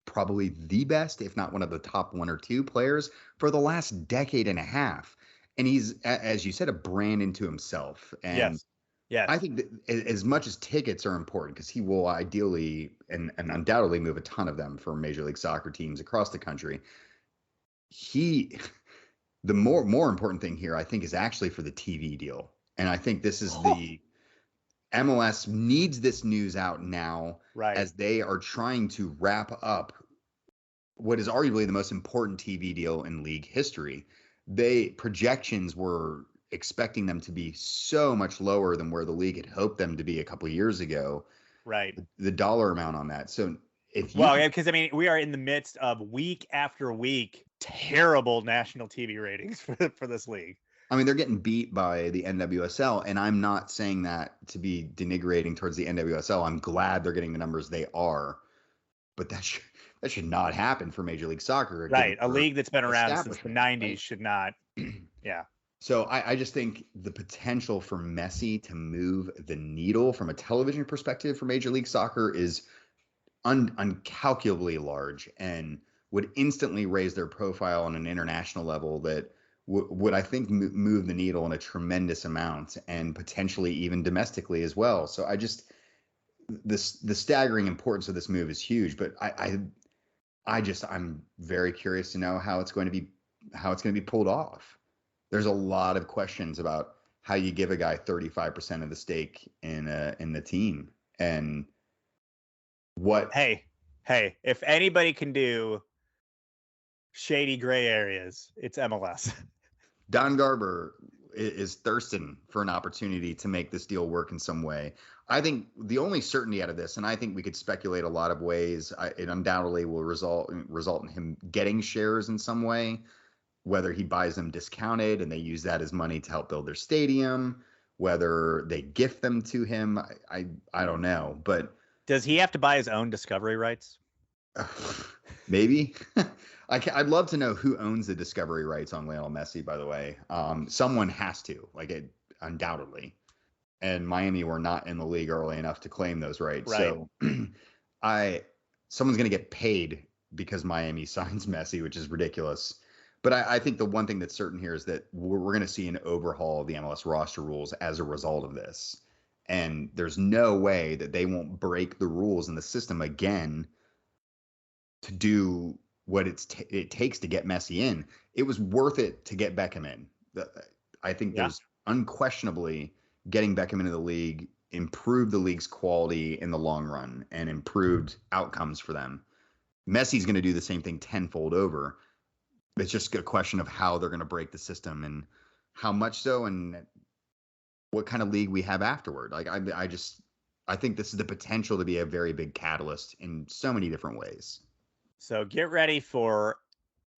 Speaker 2: probably the best, if not one of the top one or two players for the last decade and a half. And he's, as you said, a brand into himself. And
Speaker 1: yes.
Speaker 2: I think that as much as tickets are important, because he will ideally and undoubtedly move a ton of them for Major League Soccer teams across the country. The more important thing here, I think, is actually for the TV deal. And I think this is the MLS needs this news out now,
Speaker 1: right,
Speaker 2: as they are trying to wrap up what is arguably the most important TV deal in league history. Projections were expecting them to be so much lower than where the league had hoped them to be a couple of years ago.
Speaker 1: Right.
Speaker 2: The dollar amount on that. So
Speaker 1: because I mean, we are in the midst of week after week terrible national TV ratings for this league.
Speaker 2: I mean, they're getting beat by the NWSL, and I'm not saying that to be denigrating towards the NWSL. I'm glad they're getting the numbers they are, but that should not happen for Major League Soccer.
Speaker 1: Right, a league that's been around since the 90s, right? Should not. Yeah.
Speaker 2: So I just think the potential for Messi to move the needle from a television perspective for Major League Soccer is uncalculably large, and would instantly raise their profile on an international level that would I think move the needle in a tremendous amount, and potentially even domestically as well. So the staggering importance of this move is huge, but I'm very curious to know how it's going to be pulled off. There's a lot of questions about how you give a guy 35% of the stake in the team, and what.
Speaker 1: Hey, if anybody can do shady gray areas, it's MLS.
Speaker 2: Don Garber is thirsting for an opportunity to make this deal work in some way. I think the only certainty out of this, and I think we could speculate a lot of ways, it undoubtedly will result in him getting shares in some way. whether he buys them discounted and they use that as money to help build their stadium, whether they gift them to him, I don't know. But
Speaker 1: does he have to buy his own discovery rights?
Speaker 2: Maybe. I'd love to know who owns the discovery rights on Lionel Messi, by the way. Someone has to, undoubtedly. And Miami were not in the league early enough to claim those rights.
Speaker 1: Right.
Speaker 2: So someone's going to get paid because Miami signs Messi, which is ridiculous. But I think the one thing that's certain here is that we're going to see an overhaul of the MLS roster rules as a result of this. And there's no way that they won't break the rules in the system again to do what it takes to get Messi in. It was worth it to get Beckham in. I think there's unquestionably getting Beckham into the league improved the league's quality in the long run and improved outcomes for them. Messi's going to do the same thing tenfold over. It's just a question of how they're going to break the system and how much so and what kind of league we have afterward. I think this is the potential to be a very big catalyst in so many different ways.
Speaker 1: So get ready for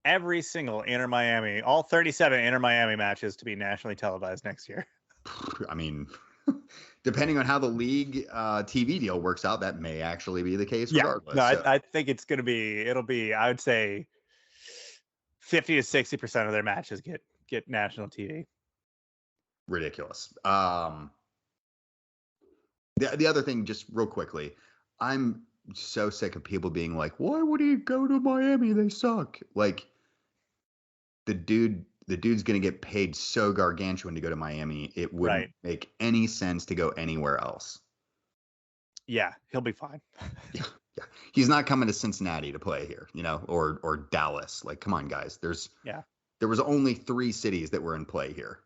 Speaker 1: every single Inter Miami, all 37 Inter Miami matches to be nationally televised next year.
Speaker 2: I mean, depending on how the league TV deal works out, that may actually be the case regardless.
Speaker 1: No, I think it'll be, I would say 50 to 60% of their matches get national TV.
Speaker 2: Ridiculous. The other thing, just real quickly, I'm so sick of people being like, why would he go to Miami? They suck. Like, the dude's going to get paid so gargantuan to go to Miami. It wouldn't make any sense to go anywhere else.
Speaker 1: Yeah, he'll be fine.
Speaker 2: Yeah. He's not coming to Cincinnati to play here, or Dallas. Like, come on, guys. There was only 3 cities that were in play here: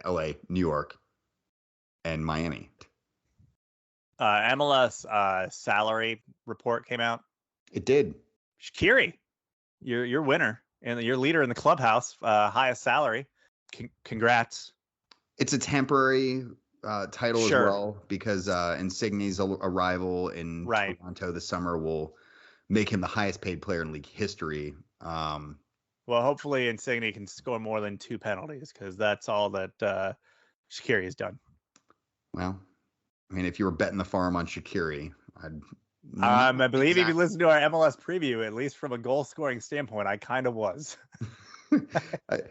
Speaker 2: LA, New York, and Miami.
Speaker 1: MLS salary report came out.
Speaker 2: It did.
Speaker 1: Shaqiri, your winner and your leader in the clubhouse, highest salary. Congrats.
Speaker 2: It's a temporary title as well, because Insigne's arrival in Toronto this summer will make him the highest paid player in league history.
Speaker 1: Well, hopefully Insigne can score more than 2 penalties, because that's all that Shaqiri has done.
Speaker 2: Well, I mean, if you were betting the farm on Shaqiri,
Speaker 1: I believe if you listen to our MLS preview, at least from a goal scoring standpoint, I kind of was.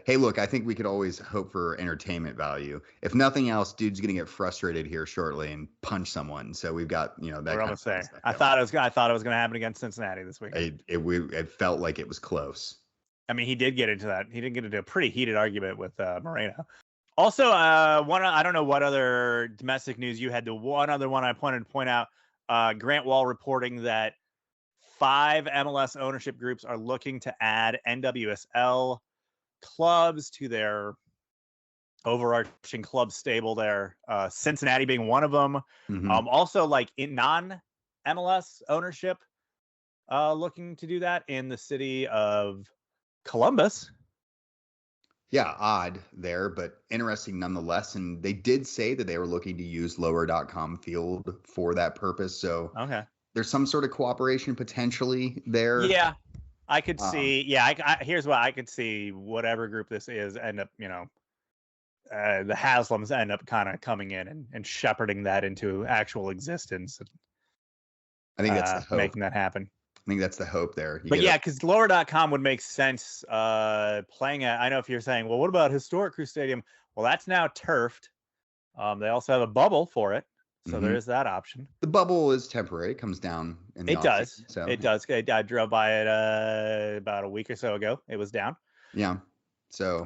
Speaker 2: Hey, look, I think we could always hope for entertainment value. If nothing else, dude's gonna get frustrated here shortly and punch someone. So we've got that. We're
Speaker 1: almost there. I thought it was gonna happen against Cincinnati this week.
Speaker 2: It felt like it was close.
Speaker 1: I mean, he did get into that. He did get into a pretty heated argument with Moreno. Also, I don't know what other domestic news you had. The one other one I wanted to point out, Grant Wall reporting that 5 MLS ownership groups are looking to add NWSL clubs to their overarching club stable there. Cincinnati being one of them.
Speaker 2: Mm-hmm.
Speaker 1: Also, like in non-MLS ownership, looking to do that in the city of Columbus.
Speaker 2: Yeah, odd there, but interesting nonetheless. And they did say that they were looking to use lower.com field for that purpose. So there's some sort of cooperation potentially there.
Speaker 1: Yeah, I could see. Yeah, here's what I could see. Whatever group this is, end up, the Haslams end up kind of coming in and shepherding that into actual existence.
Speaker 2: I think that's the hope.
Speaker 1: Making that happen.
Speaker 2: I think that's the hope there.
Speaker 1: But yeah, because lower.com would make sense playing at. I know if you're saying, well, what about Historic Crew Stadium? Well, that's now turfed. They also have a bubble for it. So there is that option.
Speaker 2: The bubble is temporary. It comes down.
Speaker 1: It does. It does. I drove by it about a week or so ago. It was down.
Speaker 2: Yeah. So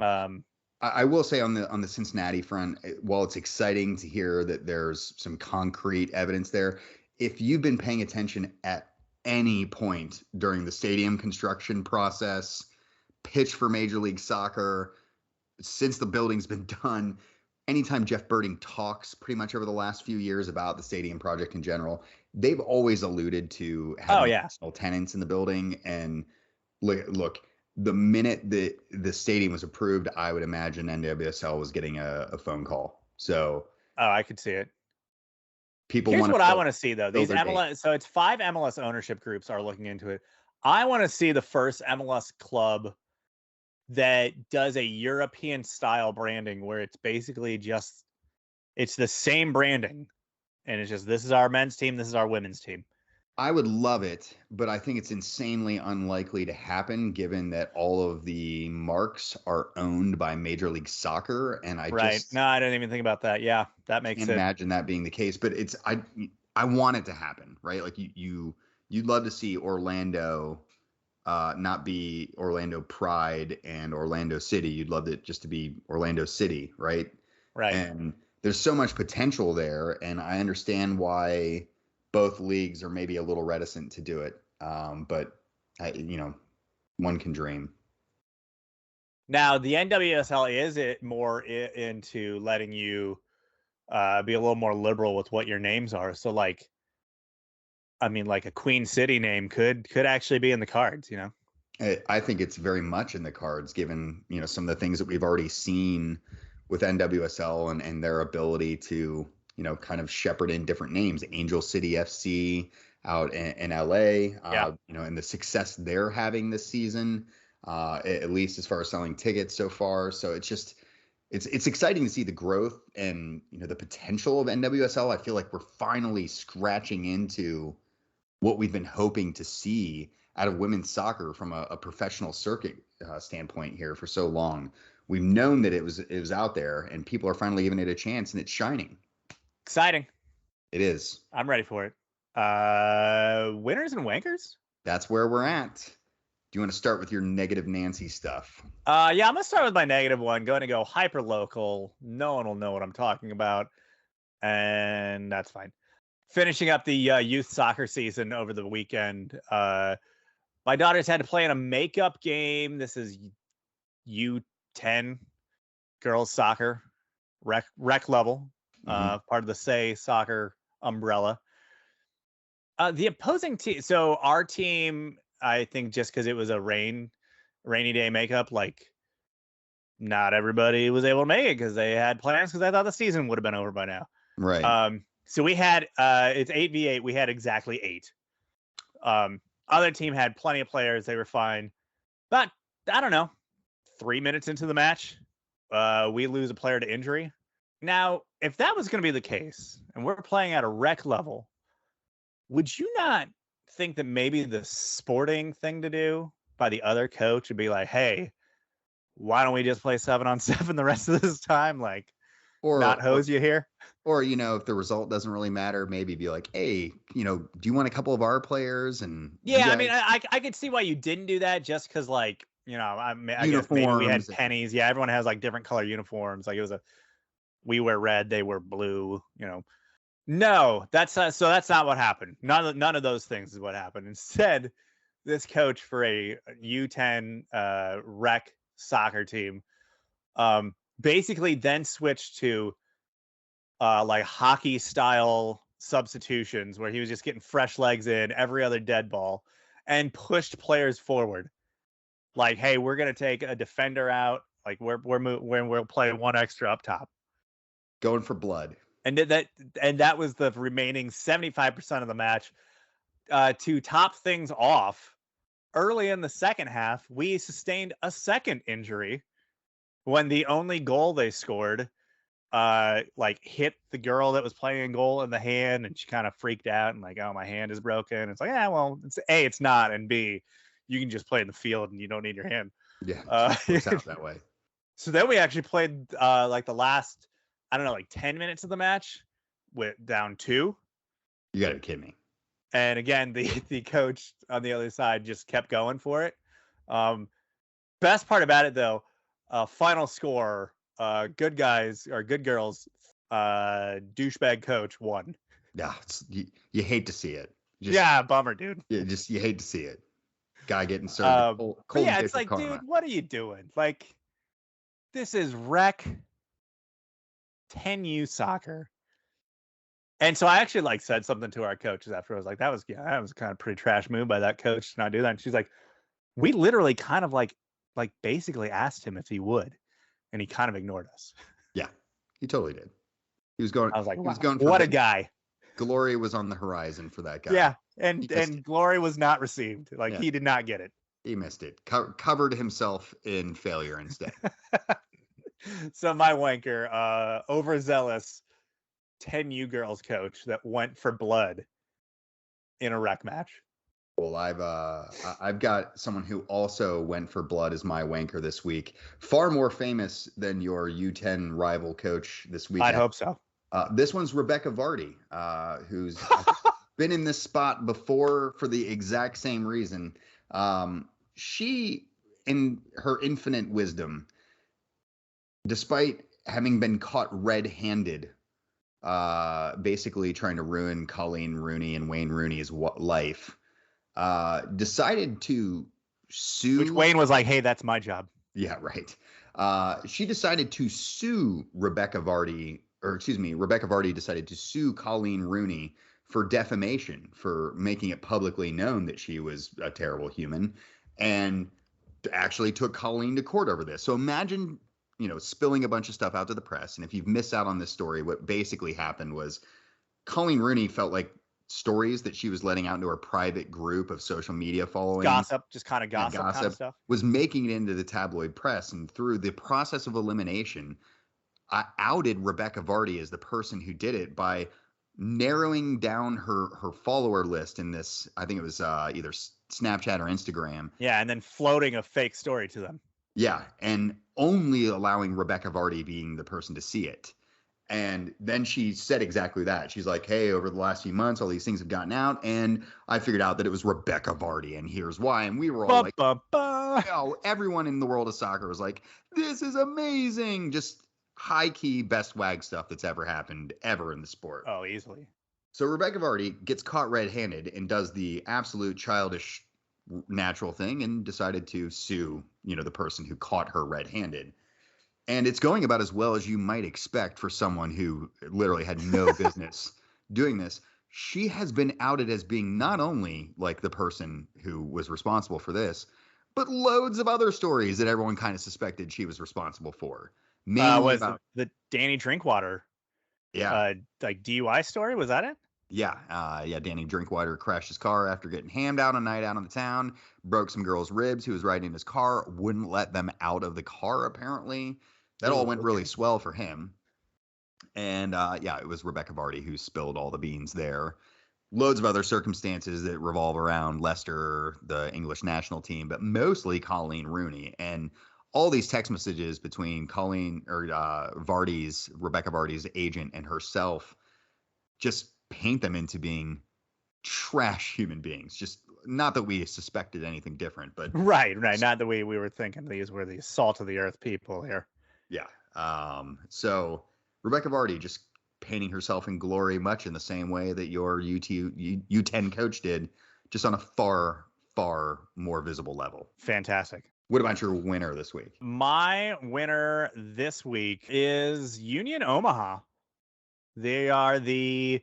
Speaker 2: I will say on the Cincinnati front, while it's exciting to hear that there's some concrete evidence there, if you've been paying attention at any point during the stadium construction process, pitch for Major League Soccer, since the building's been done, anytime Jeff Birding talks pretty much over the last few years about the stadium project in general, they've always alluded to having national tenants in the building. And look, the minute the stadium was approved, I would imagine NWSL was getting a phone call. So
Speaker 1: I could see it.
Speaker 2: Here's
Speaker 1: what I want to see, though. These MLS, so it's 5 MLS ownership groups are looking into it. I want to see the first MLS club that does a European style branding where it's basically just, it's the same branding. And it's just, this is our men's team, this is our women's team.
Speaker 2: I would love it, but I think it's insanely unlikely to happen given that all of the marks are owned by Major League Soccer. And
Speaker 1: No, I didn't even think about that. Yeah, that makes
Speaker 2: can't
Speaker 1: it.
Speaker 2: imagine that being the case, but I want it to happen, right? Like you'd love to see Orlando not be Orlando Pride and Orlando City. You'd love it just to be Orlando City, right?
Speaker 1: Right.
Speaker 2: And there's so much potential there, and I understand why both leagues are maybe a little reticent to do it. But one can dream.
Speaker 1: Now the NWSL is it more into letting you be a little more liberal with what your names are. So like, I mean, like a Queen City name could actually be in the cards, you know?
Speaker 2: I think it's very much in the cards, given some of the things that we've already seen with NWSL and their ability to kind of shepherd in different names. Angel City FC out in LA, and the success they're having this season, at least as far as selling tickets so far. So it's exciting to see the growth and the potential of NWSL. I feel like we're finally scratching into what we've been hoping to see out of women's soccer from a professional circuit standpoint here for so long. We've known that it was out there, and people are finally giving it a chance, and it's shining.
Speaker 1: Exciting.
Speaker 2: It is.
Speaker 1: I'm ready for it. Winners and wankers?
Speaker 2: That's where we're at. Do you want to start with your negative Nancy stuff?
Speaker 1: Yeah, I'm gonna start with my negative one. Going to go hyper local. No one will know what I'm talking about, and that's fine. Finishing up the youth soccer season over the weekend. My daughters had to play in a makeup game. This is U10 girls soccer, rec level, part of the Say Soccer umbrella. The opposing team, so our team, I think just because it was a rainy day makeup, like not everybody was able to make it because they had plans because I thought the season would have been over by now.
Speaker 2: Right.
Speaker 1: So we had, it's 8v8. We had exactly 8. Other team had plenty of players. They were fine. But I don't know, 3 minutes into the match, we lose a player to injury. Now, if that was going to be the case, and we're playing at a rec level, would you not think that maybe the sporting thing to do by the other coach would be like, hey, why don't we just play 7-on-7 the rest of this time? Like, or not hose you here?
Speaker 2: Or, if the result doesn't really matter, maybe be like, hey, do you want a couple of our players? And
Speaker 1: yeah, I mean, I could see why you didn't do that, just because, like, I guess maybe we had pennies. Yeah, everyone has like different color uniforms. Like we wear red, they wear blue. No, that's so that's not what happened. None of those things is what happened. Instead, this coach for a U10 rec soccer team basically then switched to like hockey style substitutions where he was just getting fresh legs in every other dead ball and pushed players forward. Like, hey, we're gonna take a defender out. Like we'll play one extra up top,
Speaker 2: going for blood.
Speaker 1: And that was the remaining 75% of the match. To top things off, early in the second half, we sustained a second injury when the only goal they scored like hit the girl that was playing goal in the hand, and she kind of freaked out and like, oh, my hand is broken. It's like, yeah, well, it's A, it's not, and B, you can just play in the field and you don't need your hand.
Speaker 2: Yeah, it works out that way.
Speaker 1: So then we actually played like the last, I don't know, like 10 minutes of the match with down 2.
Speaker 2: You gotta be kidding me.
Speaker 1: And again, the coach on the other side just kept going for it. Best part about it though, final score, good guys or good girls, douchebag coach won.
Speaker 2: Yeah, you hate to see it.
Speaker 1: Yeah, bummer, dude.
Speaker 2: You hate to see it. Guy getting served cold
Speaker 1: yeah, it's like, karma. Dude, what are you doing? Like, this is rec 10U soccer. And so I actually like said something to our coaches after. I was like, that was kind of pretty trash move by that coach to not do that. And she's like, we literally kind of like basically asked him if he would, and he kind of ignored us.
Speaker 2: Yeah, he totally did. He was going.
Speaker 1: I was like,
Speaker 2: wow,
Speaker 1: he was going for what a guy.
Speaker 2: Glory was on the horizon for that guy.
Speaker 1: Yeah, and glory was not received. Like, he did not get it.
Speaker 2: He missed it. Covered himself in failure instead.
Speaker 1: So my wanker, overzealous 10U girls coach that went for blood in a rec match.
Speaker 2: Well, I've got someone who also went for blood as my wanker this week. Far more famous than your U10 rival coach this
Speaker 1: I'd
Speaker 2: weekend.
Speaker 1: hope so.
Speaker 2: This one's Rebecca Vardy, who's been in this spot before for the exact same reason. She, in her infinite wisdom, despite having been caught red-handed, basically trying to ruin Colleen Rooney and Wayne Rooney's life, decided to sue.
Speaker 1: Which Wayne was like, "Hey, that's my job."
Speaker 2: Yeah, right. She decided to sue Rebecca Vardy, or excuse me, Rebecca Vardy decided to sue Colleen Rooney for defamation, for making it publicly known that she was a terrible human, and actually took Colleen to court over this. So imagine, spilling a bunch of stuff out to the press. And if you've missed out on this story, what basically happened was Colleen Rooney felt like stories that she was letting out into her private group of social media following,
Speaker 1: gossip, just kind of gossip kind of stuff,
Speaker 2: was making it into the tabloid press. And through the process of elimination, I outed Rebecca Vardy as the person who did it by narrowing down her follower list in this, I think it was either Snapchat or Instagram.
Speaker 1: Yeah, and then floating a fake story to them.
Speaker 2: Yeah, and only allowing Rebecca Vardy being the person to see it. And then she said exactly that. She's like, hey, over the last few months, all these things have gotten out, and I figured out that it was Rebecca Vardy, and here's why. And we were all everyone in the world of soccer was like, this is amazing. Just high-key best wag stuff that's ever happened ever in the sport.
Speaker 1: Oh, easily.
Speaker 2: So Rebecca Vardy gets caught red-handed and does the absolute childish natural thing and decided to sue, the person who caught her red-handed. And it's going about as well as you might expect for someone who literally had no business doing this. She has been outed as being not only like the person who was responsible for this, but loads of other stories that everyone kind of suspected she was responsible for.
Speaker 1: Was the Danny Drinkwater,
Speaker 2: like
Speaker 1: DUI story? Was that it?
Speaker 2: Yeah. Danny Drinkwater crashed his car after getting hammed out a night out on the town, broke some girl's ribs who was riding in his car, wouldn't let them out of the car, apparently. That all went really swell for him. And it was Rebecca Vardy who spilled all the beans there. Loads of other circumstances that revolve around Leicester, the English national team, but mostly Colleen Rooney. And all these text messages between Rebecca Vardy's agent and herself just paint them into being trash human beings. Just not that we suspected anything different, but
Speaker 1: right. Not that we were thinking these were the salt of the earth people here.
Speaker 2: Yeah. So Rebecca Vardy just painting herself in glory, much in the same way that your U10 coach did, just on a far, far more visible level.
Speaker 1: Fantastic.
Speaker 2: What about your winner this week?
Speaker 1: My winner this week is Union Omaha. They are the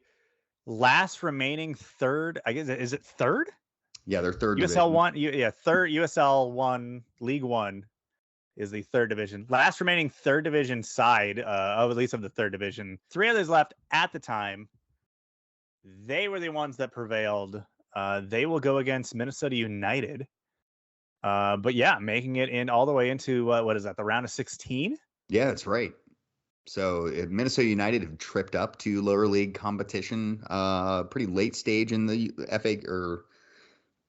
Speaker 1: last remaining third. I guess, is it third?
Speaker 2: Yeah, they're third.
Speaker 1: USL 1. Third. USL 1, League 1 is the third division. Last remaining third division side of at least of the third division. 3 others left at the time. They were the ones that prevailed. They will go against Minnesota United. But yeah, making it in all the way into what is that? The round of 16?
Speaker 2: Yeah, that's right. So Minnesota United have tripped up to lower league competition, pretty late stage in the FA or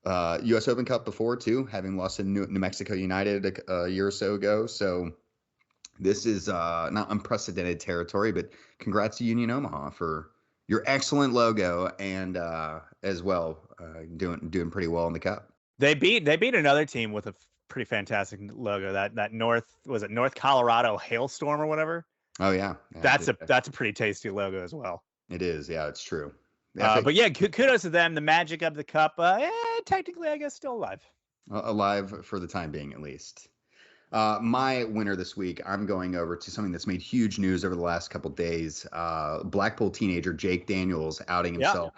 Speaker 2: U.S. Open Cup before too, having lost to New Mexico United a year or so ago. So this is not unprecedented territory, but congrats to Union Omaha for your excellent logo and as well doing pretty well in the cup.
Speaker 1: They beat another team with a pretty fantastic logo. That North Colorado Hailstorm or whatever.
Speaker 2: Oh yeah,
Speaker 1: that's a pretty tasty logo as well.
Speaker 2: It is, yeah, it's true.
Speaker 1: But yeah, kudos to them. The magic of the cup, technically, I guess, still alive.
Speaker 2: Alive for the time being, at least. My winner this week, I'm going over to something that's made huge news over the last couple days. Blackpool teenager Jake Daniels outing himself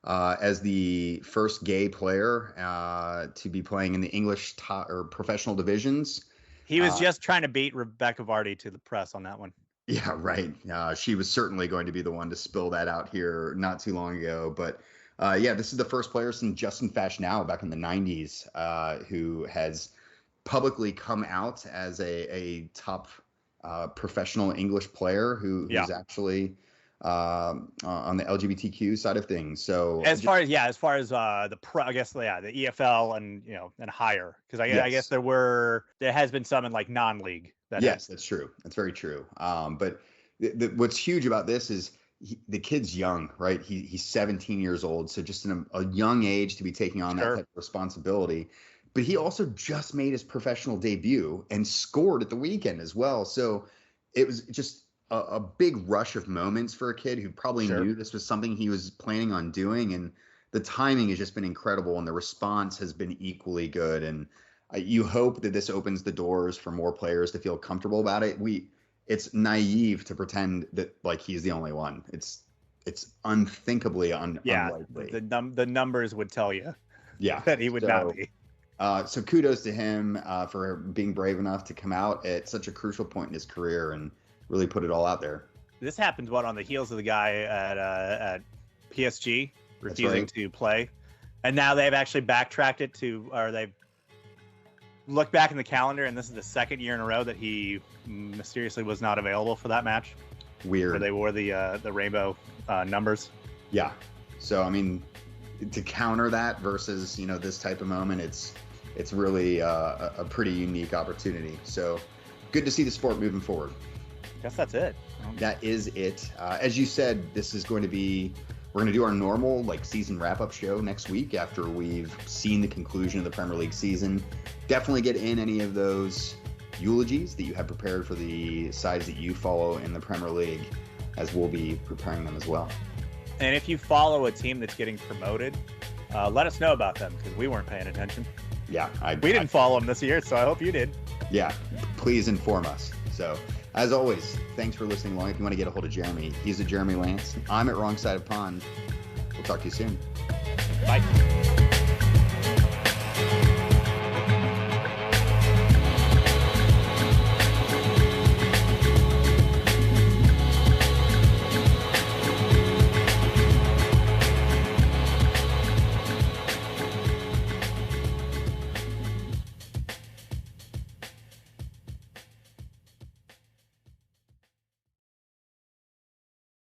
Speaker 2: as the first gay player to be playing in the English or professional divisions.
Speaker 1: He was just trying to beat Rebecca Vardy to the press on that one.
Speaker 2: Yeah, right. She was certainly going to be the one to spill that out here not too long ago. But Yeah, this is the first player since Justin Fashanu back in the 90s who has publicly come out as a top professional English player who's actually on the LGBTQ side of things. So
Speaker 1: as far as the pro, I guess the EFL and and higher, because I guess there has been some in like non-league.
Speaker 2: That's true. That's very true. But what's huge about this is the kid's young, right? He's 17 years old, so just in a young age to be taking on that type of responsibility. But he also just made his professional debut and scored at the weekend as well. So it was just a big rush of moments for a kid who probably knew this was something he was planning on doing. And the timing has just been incredible, and the response has been equally good. And you hope that this opens the doors for more players to feel comfortable about it. It's naive to pretend that like he's the only one. It's unthinkably unlikely.
Speaker 1: The numbers would tell you that he would not be.
Speaker 2: So kudos to him for being brave enough to come out at such a crucial point in his career and really put it all out there.
Speaker 1: This happened on the heels of the guy at PSG refusing to play, and now they've actually backtracked it they've looked back in the calendar, and this is the second year in a row that he mysteriously was not available for that match.
Speaker 2: Weird.
Speaker 1: Where they wore the rainbow numbers.
Speaker 2: Yeah. So I mean, to counter that versus this type of moment, it's really a pretty unique opportunity. So good to see the sport moving forward.
Speaker 1: I guess that's it.
Speaker 2: That is it. As you said, we're going to do our normal season wrap-up show next week after we've seen the conclusion of the Premier League season. Definitely get in any of those eulogies that you have prepared for the sides that you follow in the Premier League, as we'll be preparing them as well.
Speaker 1: And if you follow a team that's getting promoted, let us know about them, because we weren't paying attention.
Speaker 2: Yeah.
Speaker 1: We didn't follow them this year, so I hope you did.
Speaker 2: Yeah. Please inform us. So, as always, thanks for listening along. If you want to get a hold of Jeremy, he's at Jeremy Lance. I'm at Wrong Side of Pond. We'll talk to you soon.
Speaker 1: Bye.